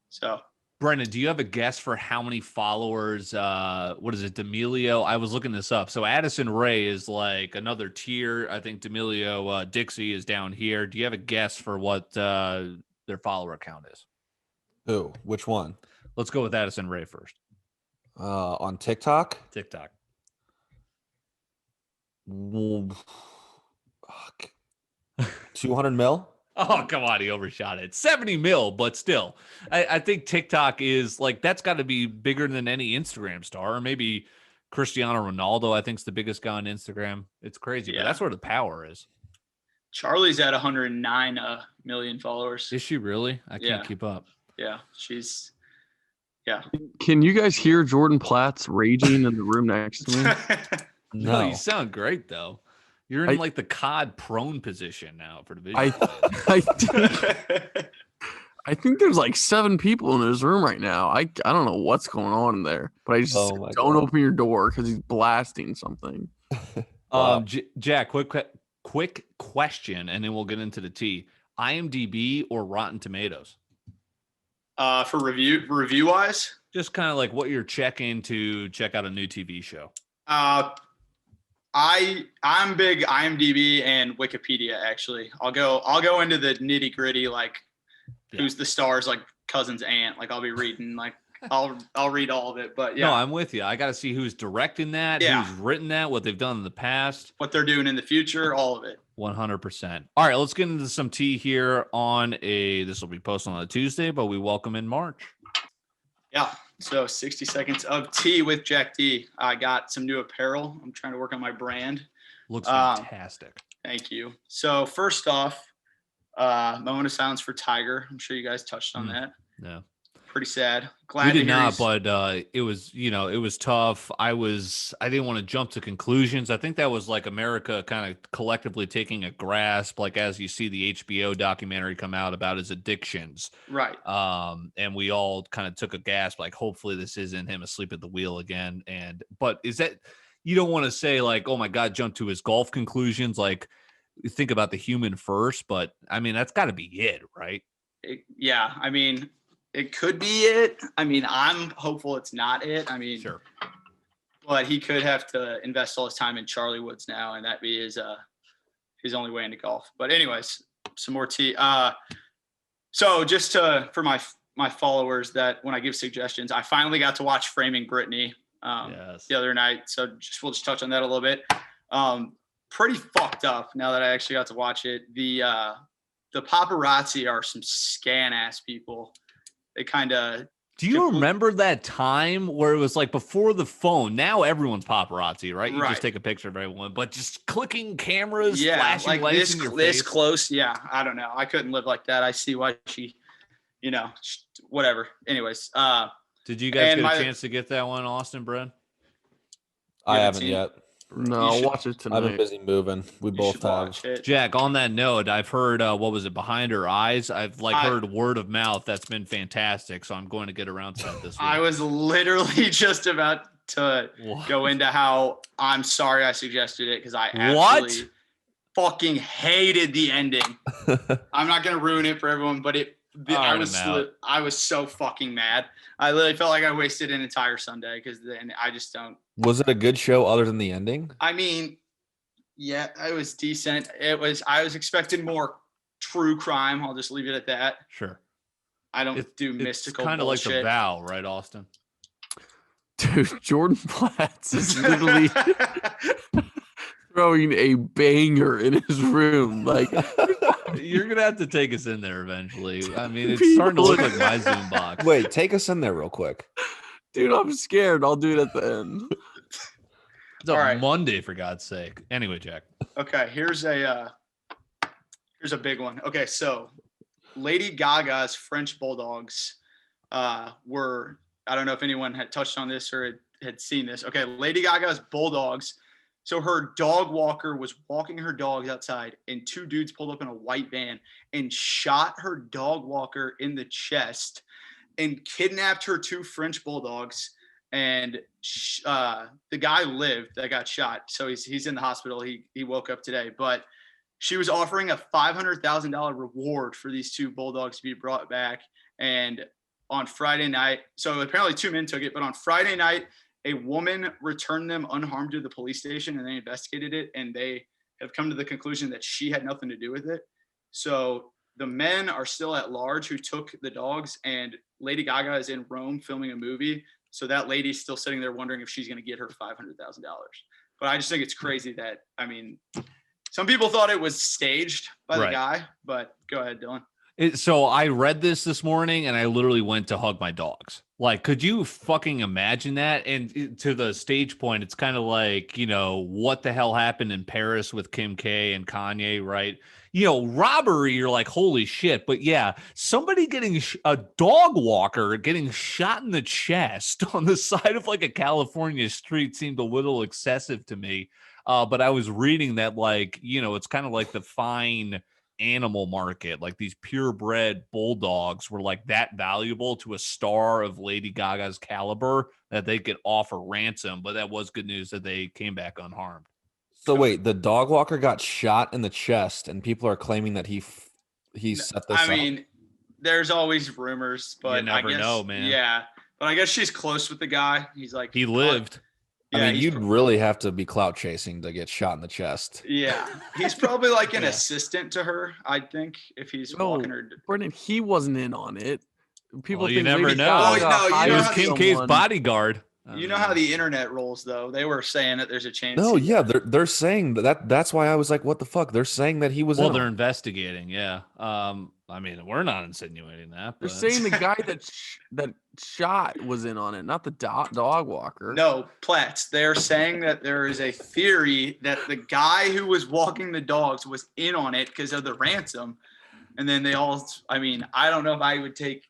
[SPEAKER 4] So
[SPEAKER 1] Brendan, do you have a guess for how many followers? What is it, D'Amelio? I was looking this up. So Addison Rae is like another tier. I think D'Amelio Dixie is down here. Do you have a guess for what their follower count is?
[SPEAKER 2] Who? Which one?
[SPEAKER 1] Let's go with Addison Rae first.
[SPEAKER 2] On TikTok?
[SPEAKER 1] TikTok.
[SPEAKER 2] 200 mil?
[SPEAKER 1] Oh, come on. He overshot it. 70 mil, but still. I think TikTok is like, that's got to be bigger than any Instagram star. Or maybe Cristiano Ronaldo, I think, is the biggest guy on Instagram. It's crazy, but that's where the power is.
[SPEAKER 4] Charlie's at 109 million followers.
[SPEAKER 1] Is she really? I can't keep up.
[SPEAKER 4] Yeah, Yeah.
[SPEAKER 3] Can you guys hear Jordan Platts raging in the room next to me?
[SPEAKER 1] No,
[SPEAKER 2] No.
[SPEAKER 1] you sound great though. You're in like the cod prone position now for the vision.
[SPEAKER 3] I think there's like 7 people in this room right now. I don't know what's going on in there, but I just
[SPEAKER 2] Oh my
[SPEAKER 3] don't
[SPEAKER 2] God.
[SPEAKER 3] open your door because he's blasting something.
[SPEAKER 2] Wow.
[SPEAKER 1] Jack, quick question, and then we'll get into the tea. IMDb or Rotten Tomatoes?
[SPEAKER 4] For review wise,
[SPEAKER 1] Just kind of like what you're checking to check out a new TV show.
[SPEAKER 4] I'm big IMDb and Wikipedia. Actually, I'll go into the nitty gritty, like who's the stars, like cousin's aunt. Like I'll be reading, like I'll read all of it. But yeah,
[SPEAKER 1] No, I'm with you. I got to see who's directing that, who's written that, what they've done in the past,
[SPEAKER 4] what they're doing in the future, all of it.
[SPEAKER 1] 100%. All right, let's get into some tea here this will be posted on a Tuesday, but we welcome in March.
[SPEAKER 4] Yeah. So 60 seconds of tea with Jack D. I got some new apparel. I'm trying to work on my brand.
[SPEAKER 1] Looks fantastic.
[SPEAKER 4] Thank you. So first off, moment of silence for Tiger. I'm sure you guys touched on that.
[SPEAKER 1] Yeah.
[SPEAKER 4] Pretty sad.
[SPEAKER 1] We did not, but it was, it was tough. I didn't want to jump to conclusions. I think that was like America kind of collectively taking a grasp, like as you see the HBO documentary come out about his addictions.
[SPEAKER 4] Right.
[SPEAKER 1] And we all kind of took a gasp, like hopefully this isn't him asleep at the wheel again. But is that, you don't want to say like, oh my God, jump to his golf conclusions. Like you think about the human first, but I mean, that's gotta be it, right?
[SPEAKER 4] Yeah. I mean, it could be it. I mean, I'm hopeful it's not it. I mean,
[SPEAKER 1] sure.
[SPEAKER 4] But he could have to invest all his time in Charlie Woods now, and that be his only way into golf. But anyways, some more tea. So just for my followers that when I give suggestions, I finally got to watch Framing Britney the other night. So we'll just touch on that a little bit. Pretty fucked up now that I actually got to watch it. The paparazzi are some scan ass people. They kind of.
[SPEAKER 1] Do you remember that time where it was like before the phone? Now everyone's paparazzi, right? You just take a picture of everyone, but just clicking cameras, flashing
[SPEAKER 4] like
[SPEAKER 1] lights in your face.
[SPEAKER 4] This close. Yeah, I don't know. I couldn't live like that. I see why she, whatever. Anyways.
[SPEAKER 1] Did you guys get a chance to get that one, Austin, Brent?
[SPEAKER 2] I haven't yet.
[SPEAKER 3] No, I'll watch it tonight.
[SPEAKER 2] I've been busy moving. We both have.
[SPEAKER 1] Jack, on that note, I've heard, what was it, Behind Her Eyes? I've heard word of mouth. That's been fantastic. So I'm going to get around to that this week. I
[SPEAKER 4] was literally just about to go into how I'm sorry I suggested it because I absolutely fucking hated the ending. I'm not going to ruin it for everyone, but I was so fucking mad. I literally felt like I wasted an entire Sunday because then I just don't.
[SPEAKER 2] Was it a good show other than the ending?
[SPEAKER 4] I mean, yeah, it was decent. I was expecting more true crime. I'll just leave it at that.
[SPEAKER 1] Sure.
[SPEAKER 4] I don't do mystical bullshit.
[SPEAKER 1] Kind of like The Vow, right, Austin?
[SPEAKER 3] Dude, Jordan Platts is literally throwing a banger in his room. Like,
[SPEAKER 1] you're going to have to take us in there eventually. I mean, it's starting to look like my Zoom box.
[SPEAKER 2] Wait, take us in there real quick.
[SPEAKER 3] Dude, I'm scared. I'll do it at the end.
[SPEAKER 1] It's a Monday, for God's sake. Anyway, Jack.
[SPEAKER 4] Okay, here's a big one. Okay, so Lady Gaga's French bulldogs were, I don't know if anyone had touched on this or had seen this. Okay, Lady Gaga's bulldogs. So her dog walker was walking her dogs outside, and 2 dudes pulled up in a white van and shot her dog walker in the chest and kidnapped her 2 French bulldogs. And the guy lived that got shot. So he's in the hospital. He woke up today. But she was offering a $500,000 reward for these 2 bulldogs to be brought back. And on Friday night, so apparently 2 men took it. But on Friday night, a woman returned them unharmed to the police station, and they investigated it. And they have come to the conclusion that she had nothing to do with it. So the men are still at large who took the dogs, and Lady Gaga is in Rome filming a movie. So that lady's still sitting there wondering if she's going to get her $500,000. But I just think it's crazy that, I mean, some people thought it was staged by the guy, but go ahead, Dylan.
[SPEAKER 1] So I read this morning and I literally went to hug my dogs. Like, could you fucking imagine that? And to the stage point, it's kind of like, what the hell happened in Paris with Kim K and Kanye, right? Robbery, you're like, holy shit. But yeah, somebody getting a dog walker getting shot in the chest on the side of like a California street seemed a little excessive to me. But I was reading that, like, it's kind of like the fine animal market, like these purebred bulldogs were like that valuable to a star of Lady Gaga's caliber that they could offer ransom. But that was good news that they came back unharmed.
[SPEAKER 2] So wait, the dog walker got shot in the chest, and people are claiming that he set this up.
[SPEAKER 4] I mean, there's always rumors, but
[SPEAKER 1] You never
[SPEAKER 4] I guess,
[SPEAKER 1] know, man.
[SPEAKER 4] Yeah, but I guess she's close with the guy. He's like,
[SPEAKER 1] He lived.
[SPEAKER 2] I
[SPEAKER 4] Yeah,
[SPEAKER 2] mean, you'd really have to be clout chasing to get shot in the chest.
[SPEAKER 4] Yeah, he's probably like an assistant to her, I think, if he's
[SPEAKER 3] No,
[SPEAKER 4] walking her.
[SPEAKER 3] Brendan, he wasn't in on it. People
[SPEAKER 1] Well, you
[SPEAKER 3] think
[SPEAKER 1] never
[SPEAKER 3] Lady
[SPEAKER 1] know.
[SPEAKER 3] Gaga
[SPEAKER 4] Oh, no, you
[SPEAKER 3] hired
[SPEAKER 4] know
[SPEAKER 1] It was
[SPEAKER 4] how
[SPEAKER 1] Kim
[SPEAKER 4] the-
[SPEAKER 1] K's
[SPEAKER 3] someone.
[SPEAKER 1] bodyguard.
[SPEAKER 4] You know how the internet rolls, though. They were saying that there's a chance.
[SPEAKER 2] No, yeah, they're saying that's why I was like, what the fuck? They're saying that he was
[SPEAKER 1] Well,
[SPEAKER 2] in
[SPEAKER 1] they're
[SPEAKER 2] on it.
[SPEAKER 1] investigating. Yeah. I mean, we're not insinuating that.
[SPEAKER 3] They're
[SPEAKER 1] But
[SPEAKER 3] saying the guy that shot was in on it, not the dog walker.
[SPEAKER 4] No, Platts. They're saying that there is a theory that the guy who was walking the dogs was in on it because of the ransom. And then they all, I mean, I don't know if I would take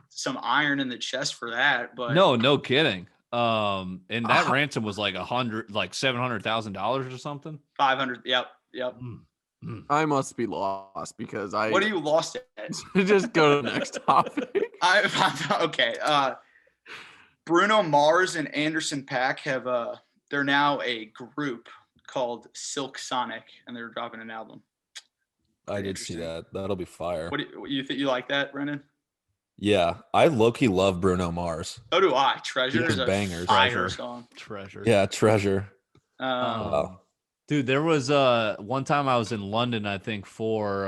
[SPEAKER 4] some iron in the chest for that, but
[SPEAKER 1] no kidding. And that ransom was like $700,000 or something.
[SPEAKER 4] 500. Yep.
[SPEAKER 3] I must be lost because I
[SPEAKER 4] What are you lost at?
[SPEAKER 3] just go to the next topic.
[SPEAKER 4] Okay. Bruno Mars and Anderson .Paak have they're now a group called Silk Sonic, and they're dropping an album.
[SPEAKER 2] I did see that. That'll be fire.
[SPEAKER 4] What do you think? You like that, Brendan?
[SPEAKER 2] Yeah, I low-key love Bruno Mars.
[SPEAKER 4] So do I. Treasure
[SPEAKER 2] He
[SPEAKER 4] is
[SPEAKER 2] has
[SPEAKER 4] a
[SPEAKER 2] bangers.
[SPEAKER 4] fire
[SPEAKER 1] Treasure.
[SPEAKER 4] song.
[SPEAKER 1] Treasure.
[SPEAKER 2] Yeah, Treasure.
[SPEAKER 1] Um, Dude, there was one time I was in London, I think, for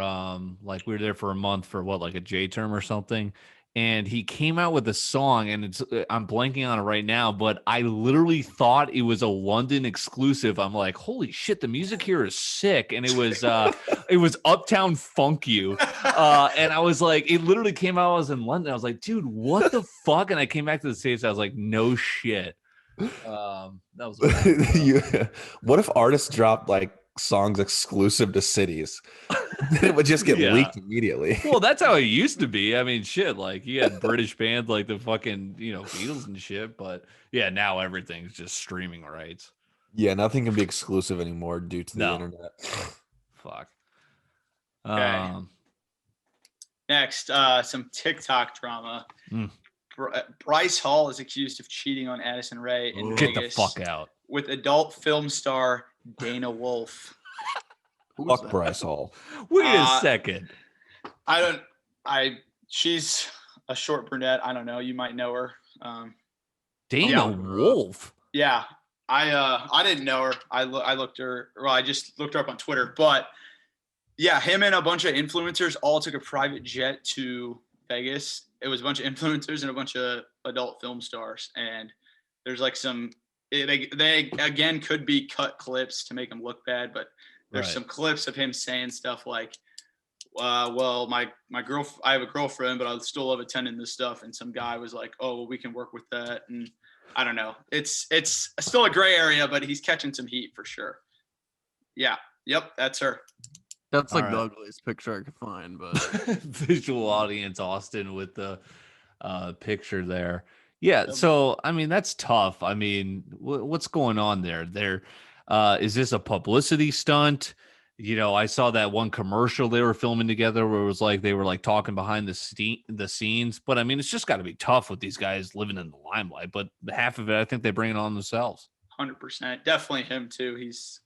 [SPEAKER 1] like we were there for a month for like a J term or something. And he came out with a song, and I'm blanking on it right now, but I literally thought it was a London exclusive. I'm like, holy shit, the music here is sick. And it was Uptown Funk You. And I was like, it literally came out. I was in London. I was like, dude, what the fuck? And I came back to the States. I was like, no shit. That was
[SPEAKER 2] What if artists dropped like songs exclusive to cities? It would just get leaked immediately.
[SPEAKER 1] Well, that's how it used to be. I mean, shit, like you had British bands like the fucking, Beatles and shit, but yeah, now everything's just streaming rights.
[SPEAKER 2] Yeah, nothing can be exclusive anymore due to the internet.
[SPEAKER 1] Fuck.
[SPEAKER 4] Okay. Next, some TikTok drama. Bryce Hall is accused of cheating on Addison Rae in
[SPEAKER 1] Get
[SPEAKER 4] Vegas
[SPEAKER 1] the fuck out.
[SPEAKER 4] with adult film star Dana Wolf.
[SPEAKER 2] Fuck Bryce Hall.
[SPEAKER 1] Wait a second.
[SPEAKER 4] She's a short brunette. I don't know. You might know her.
[SPEAKER 1] Dana Wolf.
[SPEAKER 4] Yeah. I didn't know her. I just looked her up on Twitter, but yeah, him and a bunch of influencers all took a private jet to Vegas. It was a bunch of influencers and a bunch of adult film stars. And there's like they again could be cut clips to make him look bad, but there's some clips of him saying stuff like, well, my I have a girlfriend, but I still love attending this stuff. And some guy was like, oh, well, we can work with that. And I don't know. It's still a gray area, but he's catching some heat for sure. Yeah. Yep. That's her.
[SPEAKER 3] That's like the ugliest picture I could find, but
[SPEAKER 1] visual audience Austin with the picture there. Yeah, so I mean that's tough. I mean, what's going on there? Is this a publicity stunt? I saw that one commercial they were filming together where it was like they were like talking behind the scenes. But I mean, it's just got to be tough with these guys living in the limelight. But half of it, I think they bring it on themselves.
[SPEAKER 4] 100%, definitely him too. He's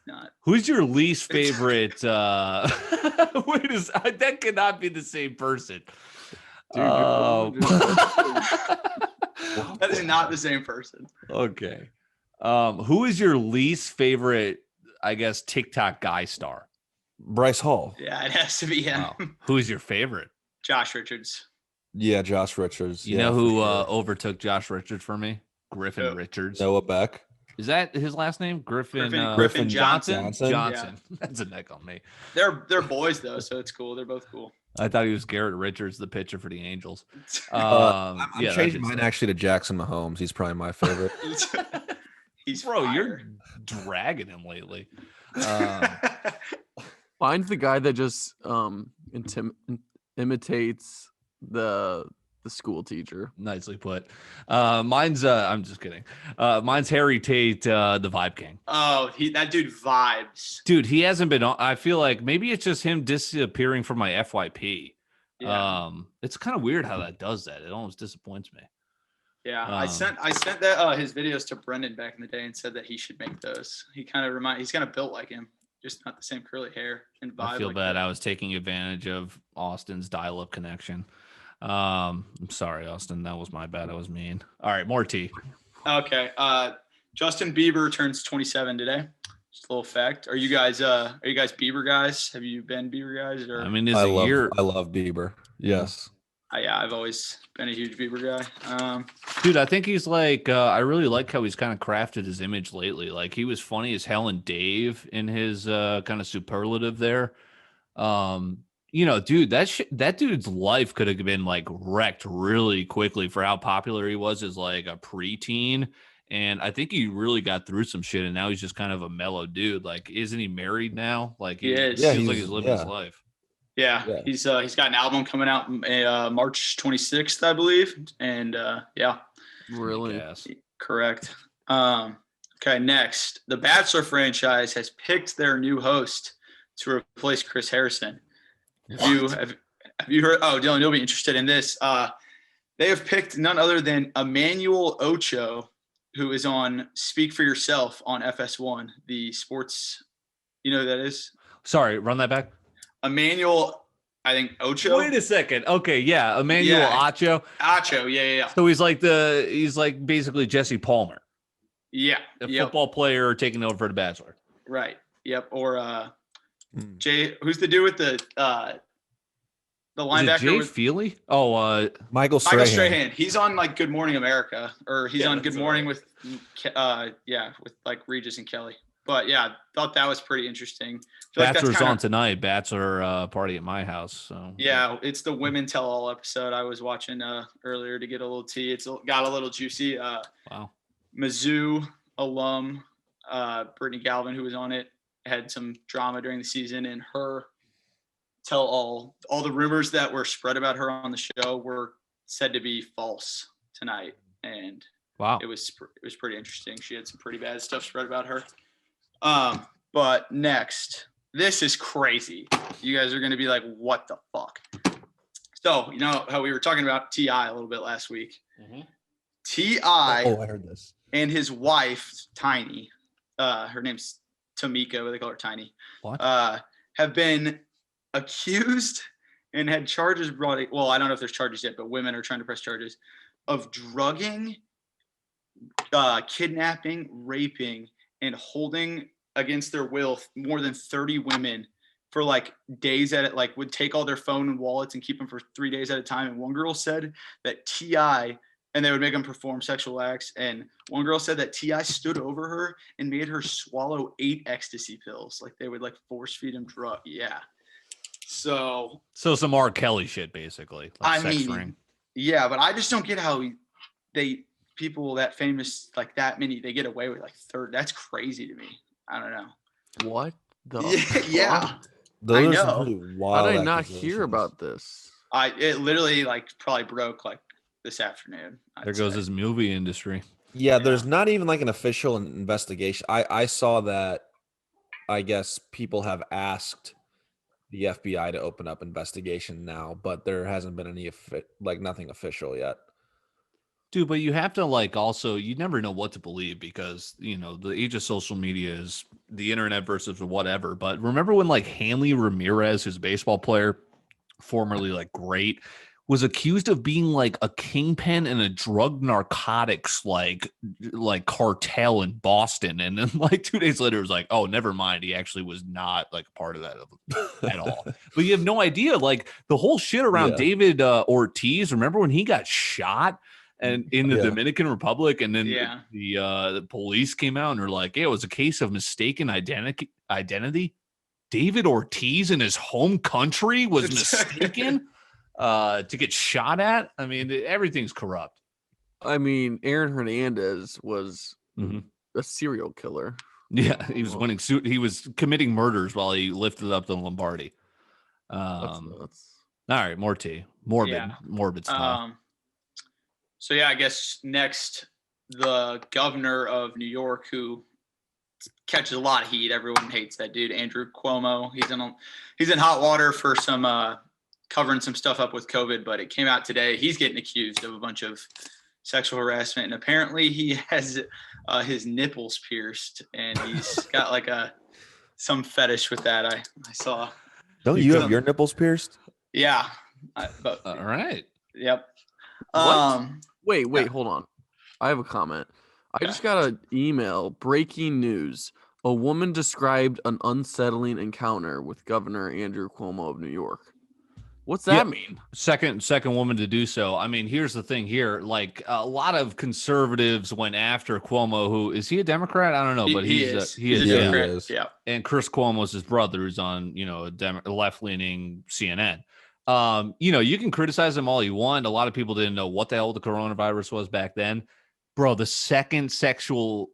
[SPEAKER 4] not.
[SPEAKER 1] Who's your least favorite? That cannot be the same person.
[SPEAKER 4] That is not the same person.
[SPEAKER 1] Okay. Who is your least favorite, I guess, TikTok guy star?
[SPEAKER 2] Bryce Hall.
[SPEAKER 4] Yeah, it has to be him.
[SPEAKER 1] Wow. Who is your favorite?
[SPEAKER 4] Josh Richards.
[SPEAKER 2] Yeah, Josh Richards.
[SPEAKER 1] You know who overtook Josh Richards for me? Griffin Richards.
[SPEAKER 2] Noah Beck.
[SPEAKER 1] Is that his last name? Griffin
[SPEAKER 4] Griffin Johnson.
[SPEAKER 1] Johnson. That's a neck on me.
[SPEAKER 4] They're boys though, so it's cool. They're both cool.
[SPEAKER 1] I thought he was Garrett Richards, the pitcher for the Angels.
[SPEAKER 2] I'm
[SPEAKER 1] yeah,
[SPEAKER 2] changing mine actually to Jackson Mahomes. He's probably my favorite.
[SPEAKER 4] He's
[SPEAKER 1] Bro,
[SPEAKER 4] fire.
[SPEAKER 1] you're dragging him lately.
[SPEAKER 3] Mine's the guy that just imitates the school teacher.
[SPEAKER 1] Nicely put. Mine's I'm just kidding. Mine's Harry Tate, the Vibe King.
[SPEAKER 4] Oh, that dude vibes.
[SPEAKER 1] Dude, he hasn't been on. I feel like maybe it's just him disappearing from my FYP.
[SPEAKER 4] Yeah.
[SPEAKER 1] It's kind of weird how that does that. It almost disappoints me.
[SPEAKER 4] Yeah, I sent that his videos to Brendan back in the day and said that he should make those. He's kind of built like him, just not the same curly hair and vibe.
[SPEAKER 1] I feel
[SPEAKER 4] like
[SPEAKER 1] bad.
[SPEAKER 4] that.
[SPEAKER 1] I was taking advantage of Austin's dial-up connection. I'm sorry, Austin. That was my bad. I was mean. All right, more tea.
[SPEAKER 4] Okay. Justin Bieber turns 27 today. Just a little fact. Are you guys Bieber guys? Have you been Bieber guys? Or
[SPEAKER 1] I mean,
[SPEAKER 2] I love Bieber. Yes.
[SPEAKER 4] yeah, I've always been a huge Bieber guy.
[SPEAKER 1] Dude, I think he's like, I really like how he's kind of crafted his image lately. Like he was funny as hell in Dave in his kind of superlative there. Dude, that dude's life could have been like wrecked really quickly for how popular he was as like a preteen. And I think he really got through some shit, and now he's just kind of a mellow dude. Like, isn't he married now? Like,
[SPEAKER 4] He is.
[SPEAKER 1] Feels like he's living his life.
[SPEAKER 4] Yeah, he's got an album coming out March 26th, I believe, and yeah,
[SPEAKER 3] Really?
[SPEAKER 4] correct. Okay, next, the Bachelor franchise has picked their new host to replace Chris Harrison. Have you heard? Oh, Dylan, you'll be interested in this. They have picked none other than Emmanuel Ocho, who is on Speak for Yourself on FS1, the sports. You know who that is?
[SPEAKER 1] Sorry, run that back.
[SPEAKER 4] Emmanuel, I think Ocho.
[SPEAKER 1] Wait a second. Okay, yeah, Emmanuel Ocho.
[SPEAKER 4] Ocho, yeah.
[SPEAKER 1] So he's like basically Jesse Palmer,
[SPEAKER 4] Yeah.
[SPEAKER 1] a football player taking over for the Bachelor.
[SPEAKER 4] Right. Yep. Or Jay, who's the dude with the linebacker?
[SPEAKER 1] Jay Feely? Oh,
[SPEAKER 2] Michael Strahan.
[SPEAKER 4] He's on like Good Morning America, or he's on Good Morning with like Regis and Kelly. But yeah, thought that was pretty interesting.
[SPEAKER 1] Bachelor's on tonight. Bachelor party at my house. So
[SPEAKER 4] yeah, it's the women tell all episode I was watching earlier to get a little tea. It's got a little juicy.
[SPEAKER 1] Wow.
[SPEAKER 4] Mizzou alum Brittany Galvin, who was on it, had some drama during the season, and her tell all the rumors that were spread about her on the show were said to be false tonight, and
[SPEAKER 1] wow,
[SPEAKER 4] it was pretty interesting. She had some pretty bad stuff spread about her. But next, this is crazy. You guys are going to be like, what the fuck? So, you know how we were talking about T.I. a little bit last week?
[SPEAKER 1] Mm-hmm.
[SPEAKER 4] T.I.
[SPEAKER 2] Oh, I heard this.
[SPEAKER 4] And his wife, Tiny, her name's Tamika, but they call her Tiny,
[SPEAKER 1] what?
[SPEAKER 4] Have been accused and had charges brought. Well, I don't know if there's charges yet, but women are trying to press charges of drugging, kidnapping, raping, and holding against their will more than 30 women for like days at it, like would take all their phone and wallets and keep them for 3 days at a time. And one girl said that T.I., and they would make them perform sexual acts. And one girl said that T.I. stood over her and made her swallow 8 ecstasy pills. Like they would like force feed him drug. Yeah. So
[SPEAKER 1] some R. Kelly shit, basically. Like sex ring.
[SPEAKER 4] Yeah, but I just don't get how people that famous, like that many, they get away with like third. That's crazy to me. I don't know.
[SPEAKER 3] What the
[SPEAKER 4] yeah.
[SPEAKER 2] Those
[SPEAKER 4] I know.
[SPEAKER 2] are some pretty wild
[SPEAKER 3] How did I not
[SPEAKER 2] accusations.
[SPEAKER 3] hear about this?
[SPEAKER 4] It literally like probably broke like this afternoon.
[SPEAKER 1] There goes his movie industry.
[SPEAKER 2] Yeah, there's not even like an official investigation. I saw that. I guess people have asked the FBI to open up investigation now, but there hasn't been any nothing official yet.
[SPEAKER 1] Dude, but you have to like also, you never know what to believe because, you know, the age of social media is the internet versus whatever. But remember when like Hanley Ramirez, who's a baseball player, formerly like great, was accused of being like a kingpin in a drug narcotics like cartel in Boston. And then like 2 days later, it was like, oh, never mind. He actually was not like a part of that at all. But you have no idea. Like the whole shit around David Ortiz. Remember when he got shot? and in the
[SPEAKER 2] Yeah.
[SPEAKER 1] Dominican Republic, and then
[SPEAKER 4] Yeah.
[SPEAKER 1] the police came out and they're like, "Yeah, it was a case of mistaken identity. David Ortiz in his home country was mistaken to get shot at. I mean, everything's corrupt."
[SPEAKER 3] I mean, Aaron Hernandez was
[SPEAKER 1] Mhm.
[SPEAKER 3] a serial killer.
[SPEAKER 1] Yeah, he was winning suit. He was committing murders while he lifted up the Lombardi.
[SPEAKER 3] That's
[SPEAKER 1] All
[SPEAKER 3] nuts.
[SPEAKER 1] right, more tea, morbid,
[SPEAKER 4] Yeah.
[SPEAKER 1] morbid stuff.
[SPEAKER 4] So yeah, I guess next the governor of New York, who catches a lot of heat. Everyone hates that dude, Andrew Cuomo. He's in hot water for some covering some stuff up with COVID, but it came out today. He's getting accused of a bunch of sexual harassment, and apparently he has his nipples pierced, and he's got like some fetish with that. I saw.
[SPEAKER 2] Don't you have your nipples pierced?
[SPEAKER 4] Yeah.
[SPEAKER 1] All right.
[SPEAKER 4] Yep.
[SPEAKER 3] What? Wait,
[SPEAKER 4] yeah.
[SPEAKER 3] hold on. I have a comment. I just got an email. Breaking news. A woman described an unsettling encounter with Governor Andrew Cuomo of New York. What's that mean?
[SPEAKER 1] Second woman to do so. I mean, here's the thing here. Like a lot of conservatives went after Cuomo, who is he a Democrat? I don't know, but
[SPEAKER 4] he
[SPEAKER 1] is.
[SPEAKER 2] He
[SPEAKER 4] Democrat.
[SPEAKER 2] is.
[SPEAKER 4] Yeah.
[SPEAKER 1] And Chris Cuomo's his brother, who's on, a left-leaning CNN. You can criticize him all you want. A lot of people didn't know what the hell the coronavirus was back then. Bro, the second sexual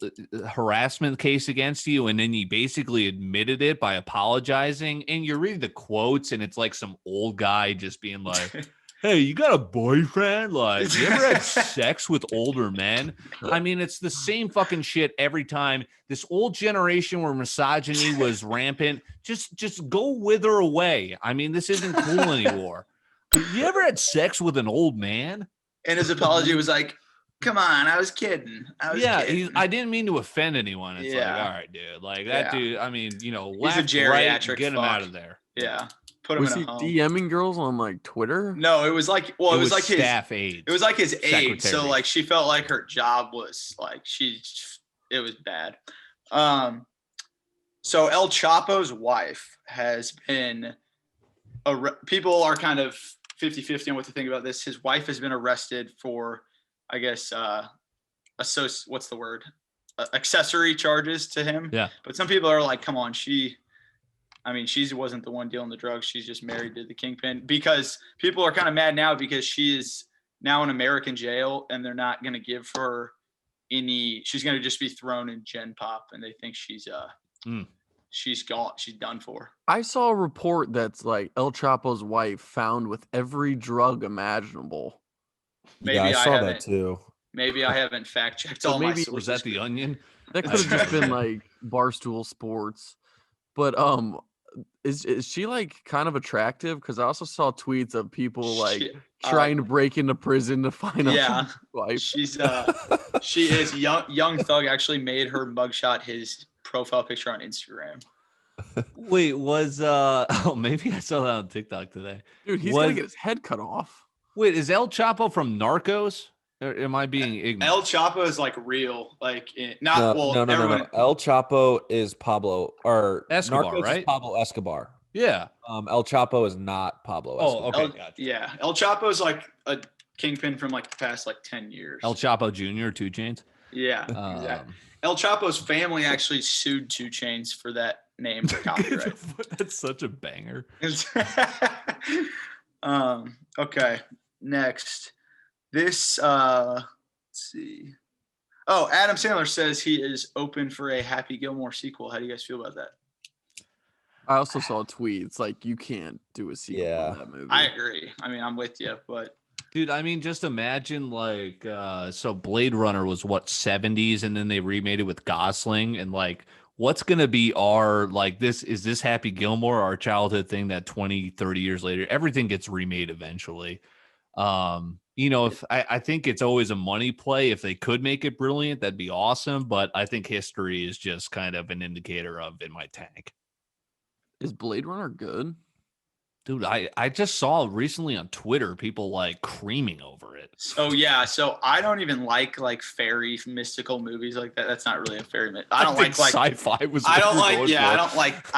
[SPEAKER 1] harassment case against you, and then you basically admitted it by apologizing, and you're reading the quotes, and it's like some old guy just being like, "Hey, you got a boyfriend? Like, you ever had sex with older men?" I mean, it's the same fucking shit every time. This old generation where misogyny was rampant, just go wither away. I mean, this isn't cool anymore. You ever had sex with an old man?
[SPEAKER 4] And his apology was like, "Come on, I was kidding. Kidding.
[SPEAKER 1] I didn't mean to offend anyone." It's like, all right, dude. Like that dude, I mean, left,
[SPEAKER 4] he's a geriatric
[SPEAKER 1] right, get him
[SPEAKER 4] fuck.
[SPEAKER 1] out of there.
[SPEAKER 4] Yeah. Put him
[SPEAKER 3] Was
[SPEAKER 4] in
[SPEAKER 3] he
[SPEAKER 4] a home.
[SPEAKER 3] DMing girls on like Twitter?
[SPEAKER 4] No, it was like, well, it was like
[SPEAKER 1] staff
[SPEAKER 4] his
[SPEAKER 1] aides.
[SPEAKER 4] It was like his aide. So
[SPEAKER 1] secretary.
[SPEAKER 4] like she felt like her job was like it was bad. So El Chapo's wife has been people are kind of 50-50 on what to think about this. His wife has been arrested for, I guess, what's the word? Accessory charges to him.
[SPEAKER 1] Yeah.
[SPEAKER 4] But some people are like, come on, she wasn't the one dealing the drugs. She's just married to the kingpin, because people are kind of mad now because she is now in American jail and they're not going to give her she's going to just be thrown in Gen Pop, and they think she's gone. She's done for.
[SPEAKER 3] I saw a report that's like El Chapo's wife found with every drug imaginable.
[SPEAKER 2] Yeah, I saw that too.
[SPEAKER 4] Maybe I haven't fact checked
[SPEAKER 3] So
[SPEAKER 4] all my
[SPEAKER 3] maybe-
[SPEAKER 4] sources.
[SPEAKER 1] Was that the Onion?
[SPEAKER 3] That could have just been like Barstool Sports. But is she like kind of attractive? Because I also saw tweets of people like trying to break into prison to find out his wife.
[SPEAKER 4] She is young Thug actually made her mugshot his profile picture on Instagram.
[SPEAKER 1] Wait, maybe I saw that on TikTok today.
[SPEAKER 3] Dude, he's gonna get his head cut off.
[SPEAKER 1] Wait, is El Chapo from Narcos? Or am I being ignorant?
[SPEAKER 4] El Chapo is like real, like
[SPEAKER 2] No. El Chapo is Pablo or
[SPEAKER 1] Escobar,
[SPEAKER 2] Narcos
[SPEAKER 1] right?
[SPEAKER 2] Is Pablo Escobar.
[SPEAKER 1] Yeah.
[SPEAKER 2] El Chapo is not Pablo Escobar.
[SPEAKER 1] Oh, okay. Gotcha.
[SPEAKER 4] Yeah, El Chapo is like a kingpin from like the past like 10 years.
[SPEAKER 1] El Chapo Jr., 2 Chainz.
[SPEAKER 4] Yeah, exactly. El Chapo's family actually sued 2 Chainz for that name for copyright.
[SPEAKER 1] That's such a banger.
[SPEAKER 4] Okay, next. This let's see. Oh, Adam Sandler says he is open for a Happy Gilmore sequel. How do you guys feel about that?
[SPEAKER 3] I also saw a tweet. It's like you can't do a sequel to that movie.
[SPEAKER 4] I agree. I mean, I'm with you, but
[SPEAKER 1] dude, I mean, just imagine like so Blade Runner was what 70s, and then they remade it with Gosling, and like what's gonna be our like this Happy Gilmore, our childhood thing that 20-30 years later everything gets remade eventually. If I think it's always a money play. If they could make it brilliant, that'd be awesome, but I think history is just kind of an indicator of in my tank.
[SPEAKER 3] Is Blade Runner good?
[SPEAKER 1] Dude, I just saw recently on Twitter people like creaming over it.
[SPEAKER 4] So I don't even like fairy mystical movies like that. That's not really a fairy myth. I don't like
[SPEAKER 1] sci-fi was
[SPEAKER 4] I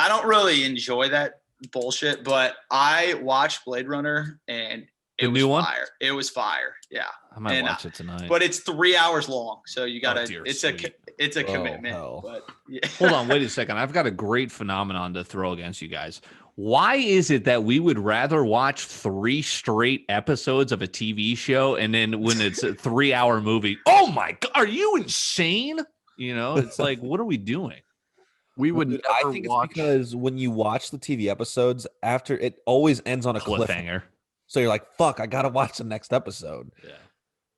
[SPEAKER 4] don't really enjoy that bullshit, but I watched Blade Runner and
[SPEAKER 1] The
[SPEAKER 4] was
[SPEAKER 1] new one?
[SPEAKER 4] fire. It was fire. Yeah.
[SPEAKER 1] I might
[SPEAKER 4] And,
[SPEAKER 1] watch it tonight.
[SPEAKER 4] But it's 3 hours long, so you gotta.
[SPEAKER 1] dear
[SPEAKER 4] it's
[SPEAKER 1] sweet.
[SPEAKER 4] a
[SPEAKER 2] Oh,
[SPEAKER 4] commitment.
[SPEAKER 2] hell.
[SPEAKER 4] But yeah.
[SPEAKER 1] Hold on, wait a second. I've got a great phenomenon to throw against you guys. Why is it that we would rather watch 3 straight episodes of a TV show and then when it's a 3-hour movie, oh my God, are you insane? You know, it's like, what are we doing?
[SPEAKER 3] We would
[SPEAKER 2] Dude,
[SPEAKER 3] never
[SPEAKER 2] I think
[SPEAKER 3] watch.
[SPEAKER 2] it's because when you watch the TV episodes, after it always ends on a cliffhanger.
[SPEAKER 1] Cliffhanger.
[SPEAKER 2] So you're like, fuck, I gotta watch the next episode.
[SPEAKER 1] Yeah.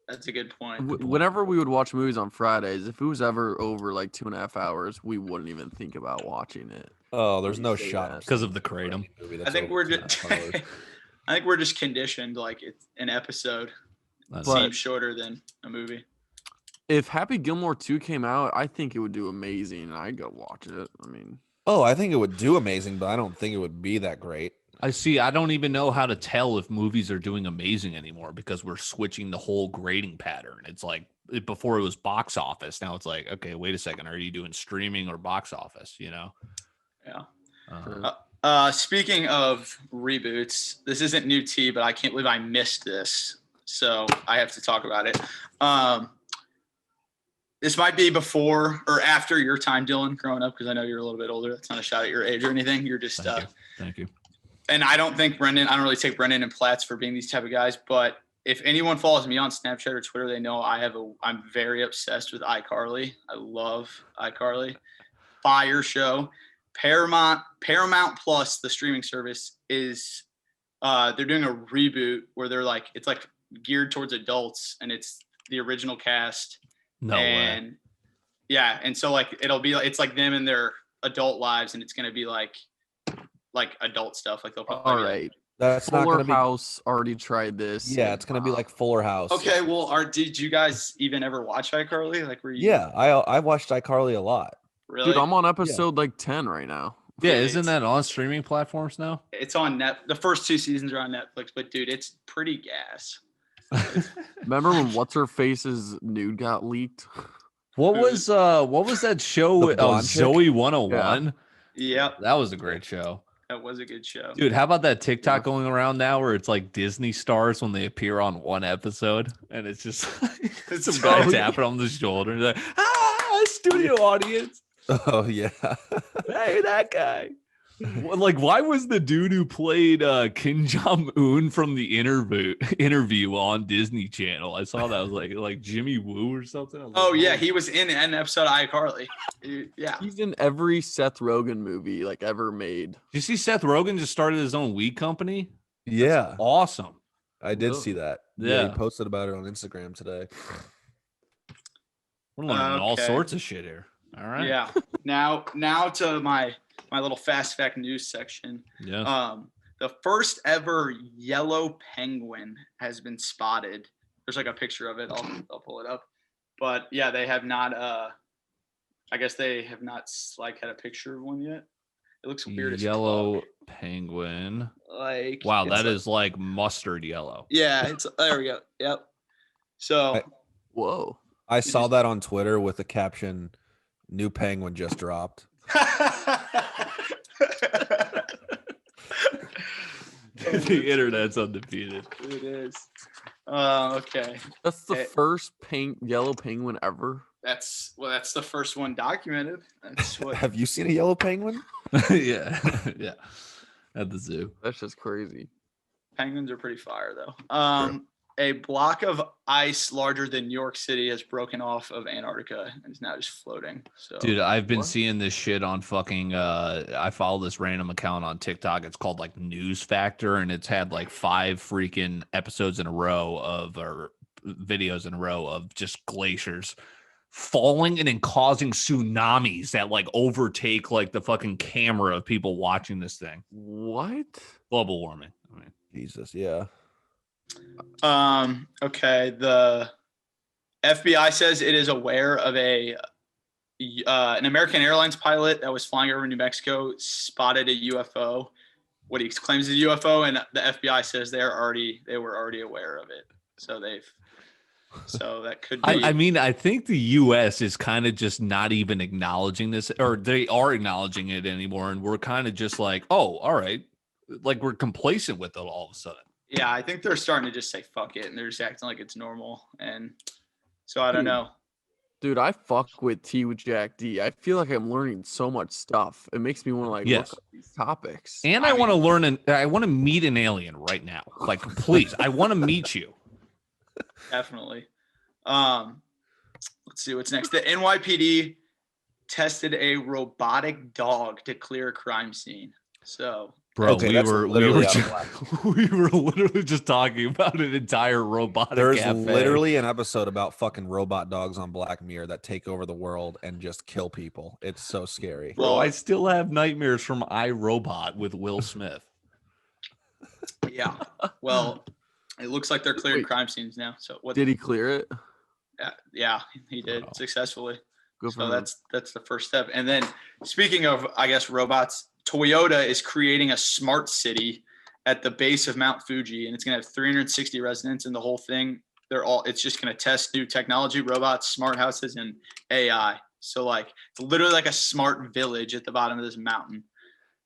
[SPEAKER 4] That's a good point.
[SPEAKER 3] Whenever we would watch movies on Fridays, if it was ever over like 2.5 hours, we wouldn't even think about watching it.
[SPEAKER 2] Oh, there's
[SPEAKER 3] You
[SPEAKER 2] no
[SPEAKER 3] say
[SPEAKER 2] shot
[SPEAKER 3] that.
[SPEAKER 1] Because of the kratom.
[SPEAKER 4] I think we're just. I think we're just conditioned. Like it's an episode
[SPEAKER 1] That's
[SPEAKER 3] But-
[SPEAKER 4] seems shorter than a movie.
[SPEAKER 3] If Happy Gilmore 2 came out, I think it would do amazing. I'd go watch it. I mean,
[SPEAKER 2] Oh, I think it would do amazing, but I don't think it would be that great.
[SPEAKER 1] I see. I don't even know how to tell if movies are doing amazing anymore because we're switching the whole grading pattern. It's like before it was box office. Now it's like, okay, wait a second. Are you doing streaming or box office? You know?
[SPEAKER 4] Yeah. Speaking of reboots, this isn't new tea, but I can't believe I missed this, so I have to talk about it. This might be before or after your time, Dylan, growing up, because I know you're a little bit older. That's not a shot at your age or anything. You're just
[SPEAKER 1] Thank you.
[SPEAKER 4] And I don't think Brendan, I don't really take Brendan and Platts for being these type of guys, but if anyone follows me on Snapchat or Twitter, they know I'm very obsessed with iCarly. I love iCarly. Fire show. Paramount Plus, the streaming service, is they're doing a reboot where it's like geared towards adults and it's the original cast.
[SPEAKER 1] No way.
[SPEAKER 4] And yeah, and so like it's like them in their adult lives, and it's gonna be like adult stuff. Like they'll probably
[SPEAKER 3] all right.
[SPEAKER 2] That's not
[SPEAKER 3] Fuller
[SPEAKER 2] gonna be.
[SPEAKER 3] House already tried this.
[SPEAKER 2] Yeah, it's gonna be like Fuller House.
[SPEAKER 4] Okay, well, did you guys even ever watch iCarly? Like, were you?
[SPEAKER 2] Yeah, I watched iCarly a lot.
[SPEAKER 4] Really?
[SPEAKER 3] Dude, I'm on episode like 10 right now.
[SPEAKER 1] Yeah,
[SPEAKER 4] Really,
[SPEAKER 1] isn't that on streaming platforms now?
[SPEAKER 4] It's on The first 2 seasons are on Netflix, but dude, it's pretty gas.
[SPEAKER 3] Remember when What's Her Face's nude got leaked?
[SPEAKER 1] What was that show?
[SPEAKER 2] The blonde chick?
[SPEAKER 1] Zoe 101.
[SPEAKER 4] Yep,
[SPEAKER 1] That was a great show.
[SPEAKER 4] that was a good show.
[SPEAKER 1] Dude, how about that TikTok going around now where it's like Disney stars when they appear on one episode and it's just
[SPEAKER 4] It's
[SPEAKER 1] some
[SPEAKER 4] so
[SPEAKER 1] guy
[SPEAKER 4] good.
[SPEAKER 1] tapping on the shoulder and like, studio audience.
[SPEAKER 2] Oh yeah.
[SPEAKER 1] Hey, that guy. Like, why was the dude who played Kim Jong-un from the interview on Disney Channel? I saw that. I was like Jimmy Woo or something. I was
[SPEAKER 4] Oh
[SPEAKER 1] like,
[SPEAKER 4] yeah, he was in an episode of iCarly. Yeah.
[SPEAKER 3] He's in every Seth Rogen movie like ever made.
[SPEAKER 1] Did you see Seth Rogen just started his own weed company?
[SPEAKER 2] Yeah,
[SPEAKER 1] Awesome.
[SPEAKER 2] I did
[SPEAKER 3] Really?
[SPEAKER 2] see that.
[SPEAKER 1] Yeah.
[SPEAKER 2] He posted about it on Instagram today.
[SPEAKER 1] We're learning all
[SPEAKER 4] Okay.
[SPEAKER 1] sorts of shit here. All right.
[SPEAKER 4] Yeah. Now to my little fast fact news section.
[SPEAKER 1] Yeah.
[SPEAKER 4] The first ever yellow penguin has been spotted. There's like a picture of it. I'll pull it up. But yeah, they have not. I guess they have not like had a picture of one yet. It looks weird.
[SPEAKER 1] Yellow penguin.
[SPEAKER 4] Like
[SPEAKER 1] Wow,
[SPEAKER 4] it's
[SPEAKER 1] that
[SPEAKER 4] like-
[SPEAKER 1] is like mustard yellow.
[SPEAKER 4] Yeah, it's there we go. Yep. So
[SPEAKER 3] Whoa.
[SPEAKER 2] I saw that on Twitter with the caption, "New penguin just dropped."
[SPEAKER 1] The internet's undefeated.
[SPEAKER 4] it is. Okay.
[SPEAKER 3] That's the
[SPEAKER 4] Hey.
[SPEAKER 3] first yellow penguin ever.
[SPEAKER 4] That's the first one documented. That's what.
[SPEAKER 2] Have you seen a yellow penguin?
[SPEAKER 1] Yeah. Yeah. At the zoo.
[SPEAKER 3] That's just crazy.
[SPEAKER 4] Penguins are pretty fire though. A block of ice larger than New York City has broken off of Antarctica and is now just floating. So
[SPEAKER 1] Dude, I've been
[SPEAKER 3] What?
[SPEAKER 1] seeing this shit on fucking I follow this random account on TikTok. It's called like News Factor, and it's had like 5 freaking episodes in a row or videos in a row of just glaciers falling and then causing tsunamis that like overtake like the fucking camera of people watching this thing.
[SPEAKER 3] What?
[SPEAKER 1] Global warming. I mean,
[SPEAKER 2] Jesus, yeah.
[SPEAKER 4] okay. The FBI says it is aware of an American Airlines pilot that was flying over New Mexico spotted a UFO. What he claims is a UFO, and the FBI says they were already aware of it. So that could be.
[SPEAKER 1] I mean, I think the U.S. is kind of just not even acknowledging this, or they are acknowledging it anymore, and we're kind of just like, oh, all right, like we're complacent with it all of a sudden.
[SPEAKER 4] Yeah, I think they're starting to just say fuck it, and they're just acting like it's normal. And so I don't know.
[SPEAKER 3] Dude, I fuck with T with Jack D. I feel like I'm learning so much stuff. It makes me want to like
[SPEAKER 1] Yes.
[SPEAKER 3] look up these topics.
[SPEAKER 1] And I want to learn I want to meet an alien right now. Like, please, I want to meet you.
[SPEAKER 4] Definitely. Let's see what's next. The NYPD tested a robotic dog to clear a crime scene. So,
[SPEAKER 1] Bro,
[SPEAKER 2] Okay,
[SPEAKER 1] we
[SPEAKER 2] that's
[SPEAKER 1] were
[SPEAKER 2] literally out of
[SPEAKER 1] just, we were literally just talking about an entire robotic
[SPEAKER 2] There's
[SPEAKER 1] cafe.
[SPEAKER 2] literally an episode about fucking robot dogs on Black Mirror that take over the world and just kill people. It's so scary.
[SPEAKER 1] Bro,
[SPEAKER 4] Well,
[SPEAKER 1] I still have nightmares from iRobot with Will Smith.
[SPEAKER 4] yeah. Well, it looks like they're clearing
[SPEAKER 3] Wait.
[SPEAKER 4] crime scenes now. So what?
[SPEAKER 3] Did he clear it?
[SPEAKER 4] Yeah, he did
[SPEAKER 1] Wow.
[SPEAKER 4] successfully.
[SPEAKER 3] Good for
[SPEAKER 4] So
[SPEAKER 3] him.
[SPEAKER 4] that's the first step. And then speaking of, I guess, robots, Toyota is creating a smart city at the base of Mount Fuji, and it's gonna have 360 residents, and the whole thing, it's just gonna test new technology, robots, smart houses, and AI. So like it's literally like a smart village at the bottom of this mountain.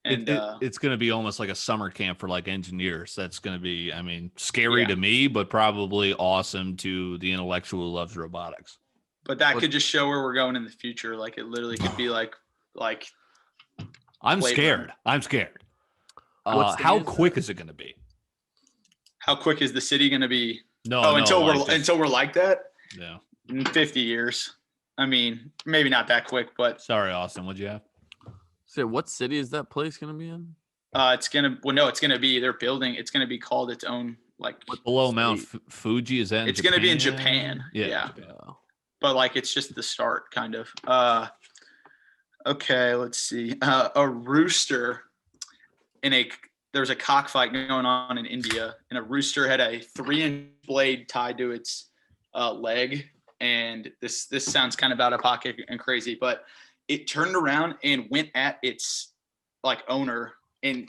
[SPEAKER 4] And
[SPEAKER 1] It's going to be almost like a summer camp for like engineers. That's going to be, I mean, scary
[SPEAKER 4] Yeah.
[SPEAKER 1] to me, but probably awesome to the intellectual who loves robotics.
[SPEAKER 4] but that could just show where we're going in the future. Like it literally could be like
[SPEAKER 1] I'm
[SPEAKER 4] Flavor.
[SPEAKER 1] scared. I'm scared.
[SPEAKER 3] What city
[SPEAKER 1] How
[SPEAKER 3] is
[SPEAKER 1] quick
[SPEAKER 3] that?
[SPEAKER 1] is it going to be?
[SPEAKER 4] how quick is the city gonna be?
[SPEAKER 1] No,
[SPEAKER 4] Oh,
[SPEAKER 1] no,
[SPEAKER 4] until
[SPEAKER 1] like
[SPEAKER 4] we're
[SPEAKER 1] just-
[SPEAKER 4] until we're like that
[SPEAKER 1] yeah.
[SPEAKER 4] in 50 years. I mean, maybe not that quick, but
[SPEAKER 1] Sorry, Austin. What'd you have?
[SPEAKER 3] So what city is that place gonna be in?
[SPEAKER 4] it's gonna be they're building. It's gonna be called its own like.
[SPEAKER 1] Below Mount
[SPEAKER 3] state?
[SPEAKER 1] Fuji, is that in
[SPEAKER 4] It's gonna be in Japan.
[SPEAKER 1] Yeah.
[SPEAKER 4] Yeah.
[SPEAKER 1] Japan.
[SPEAKER 4] But like it's just the start kind of. Okay, let's see. A rooster there's a cockfight going on in India, and a rooster had a 3-inch blade tied to its leg, and this sounds kind of out of pocket and crazy, but it turned around and went at its like owner and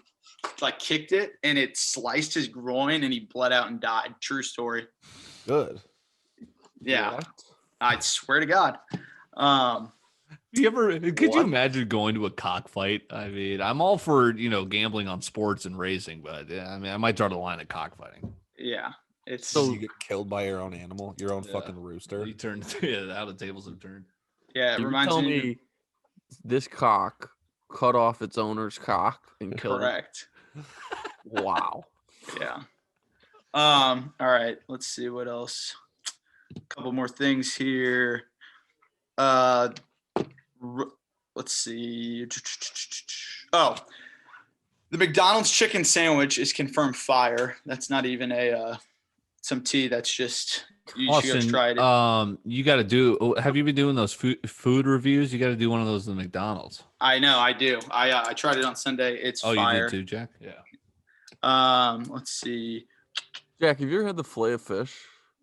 [SPEAKER 4] like kicked it, and it sliced his groin, and he bled out and died. True story.
[SPEAKER 2] Good.
[SPEAKER 4] Yeah,
[SPEAKER 3] What?
[SPEAKER 4] I swear to God.
[SPEAKER 1] Could you
[SPEAKER 3] What?
[SPEAKER 1] imagine going to a cockfight? I mean, I'm all for, gambling on sports and racing, but yeah, I mean, I might draw the line at cockfighting.
[SPEAKER 4] Yeah, it's
[SPEAKER 3] So-
[SPEAKER 2] You get killed by your own animal, your own
[SPEAKER 1] Yeah.
[SPEAKER 2] fucking rooster.
[SPEAKER 1] You turned how the tables have turned.
[SPEAKER 4] yeah. It
[SPEAKER 3] You
[SPEAKER 4] reminds
[SPEAKER 3] tell
[SPEAKER 4] me.
[SPEAKER 3] me this cock cut off its owner's cock and killed him.
[SPEAKER 4] Correct.
[SPEAKER 3] Wow.
[SPEAKER 4] Yeah. All right. Let's see what else. A couple more things here. Let's see. Oh, the McDonald's chicken sandwich is confirmed fire. That's not even some tea. That's just you should go
[SPEAKER 1] Austin,
[SPEAKER 4] try it.
[SPEAKER 1] you got to do. Have you been doing those food reviews? You got to do one of those in the McDonald's.
[SPEAKER 4] I know. I do. I tried it on Sunday. It's
[SPEAKER 1] Oh,
[SPEAKER 4] fire.
[SPEAKER 1] you did too, Jack? Yeah.
[SPEAKER 4] Let's see.
[SPEAKER 3] Jack, have you ever had the fillet of fish?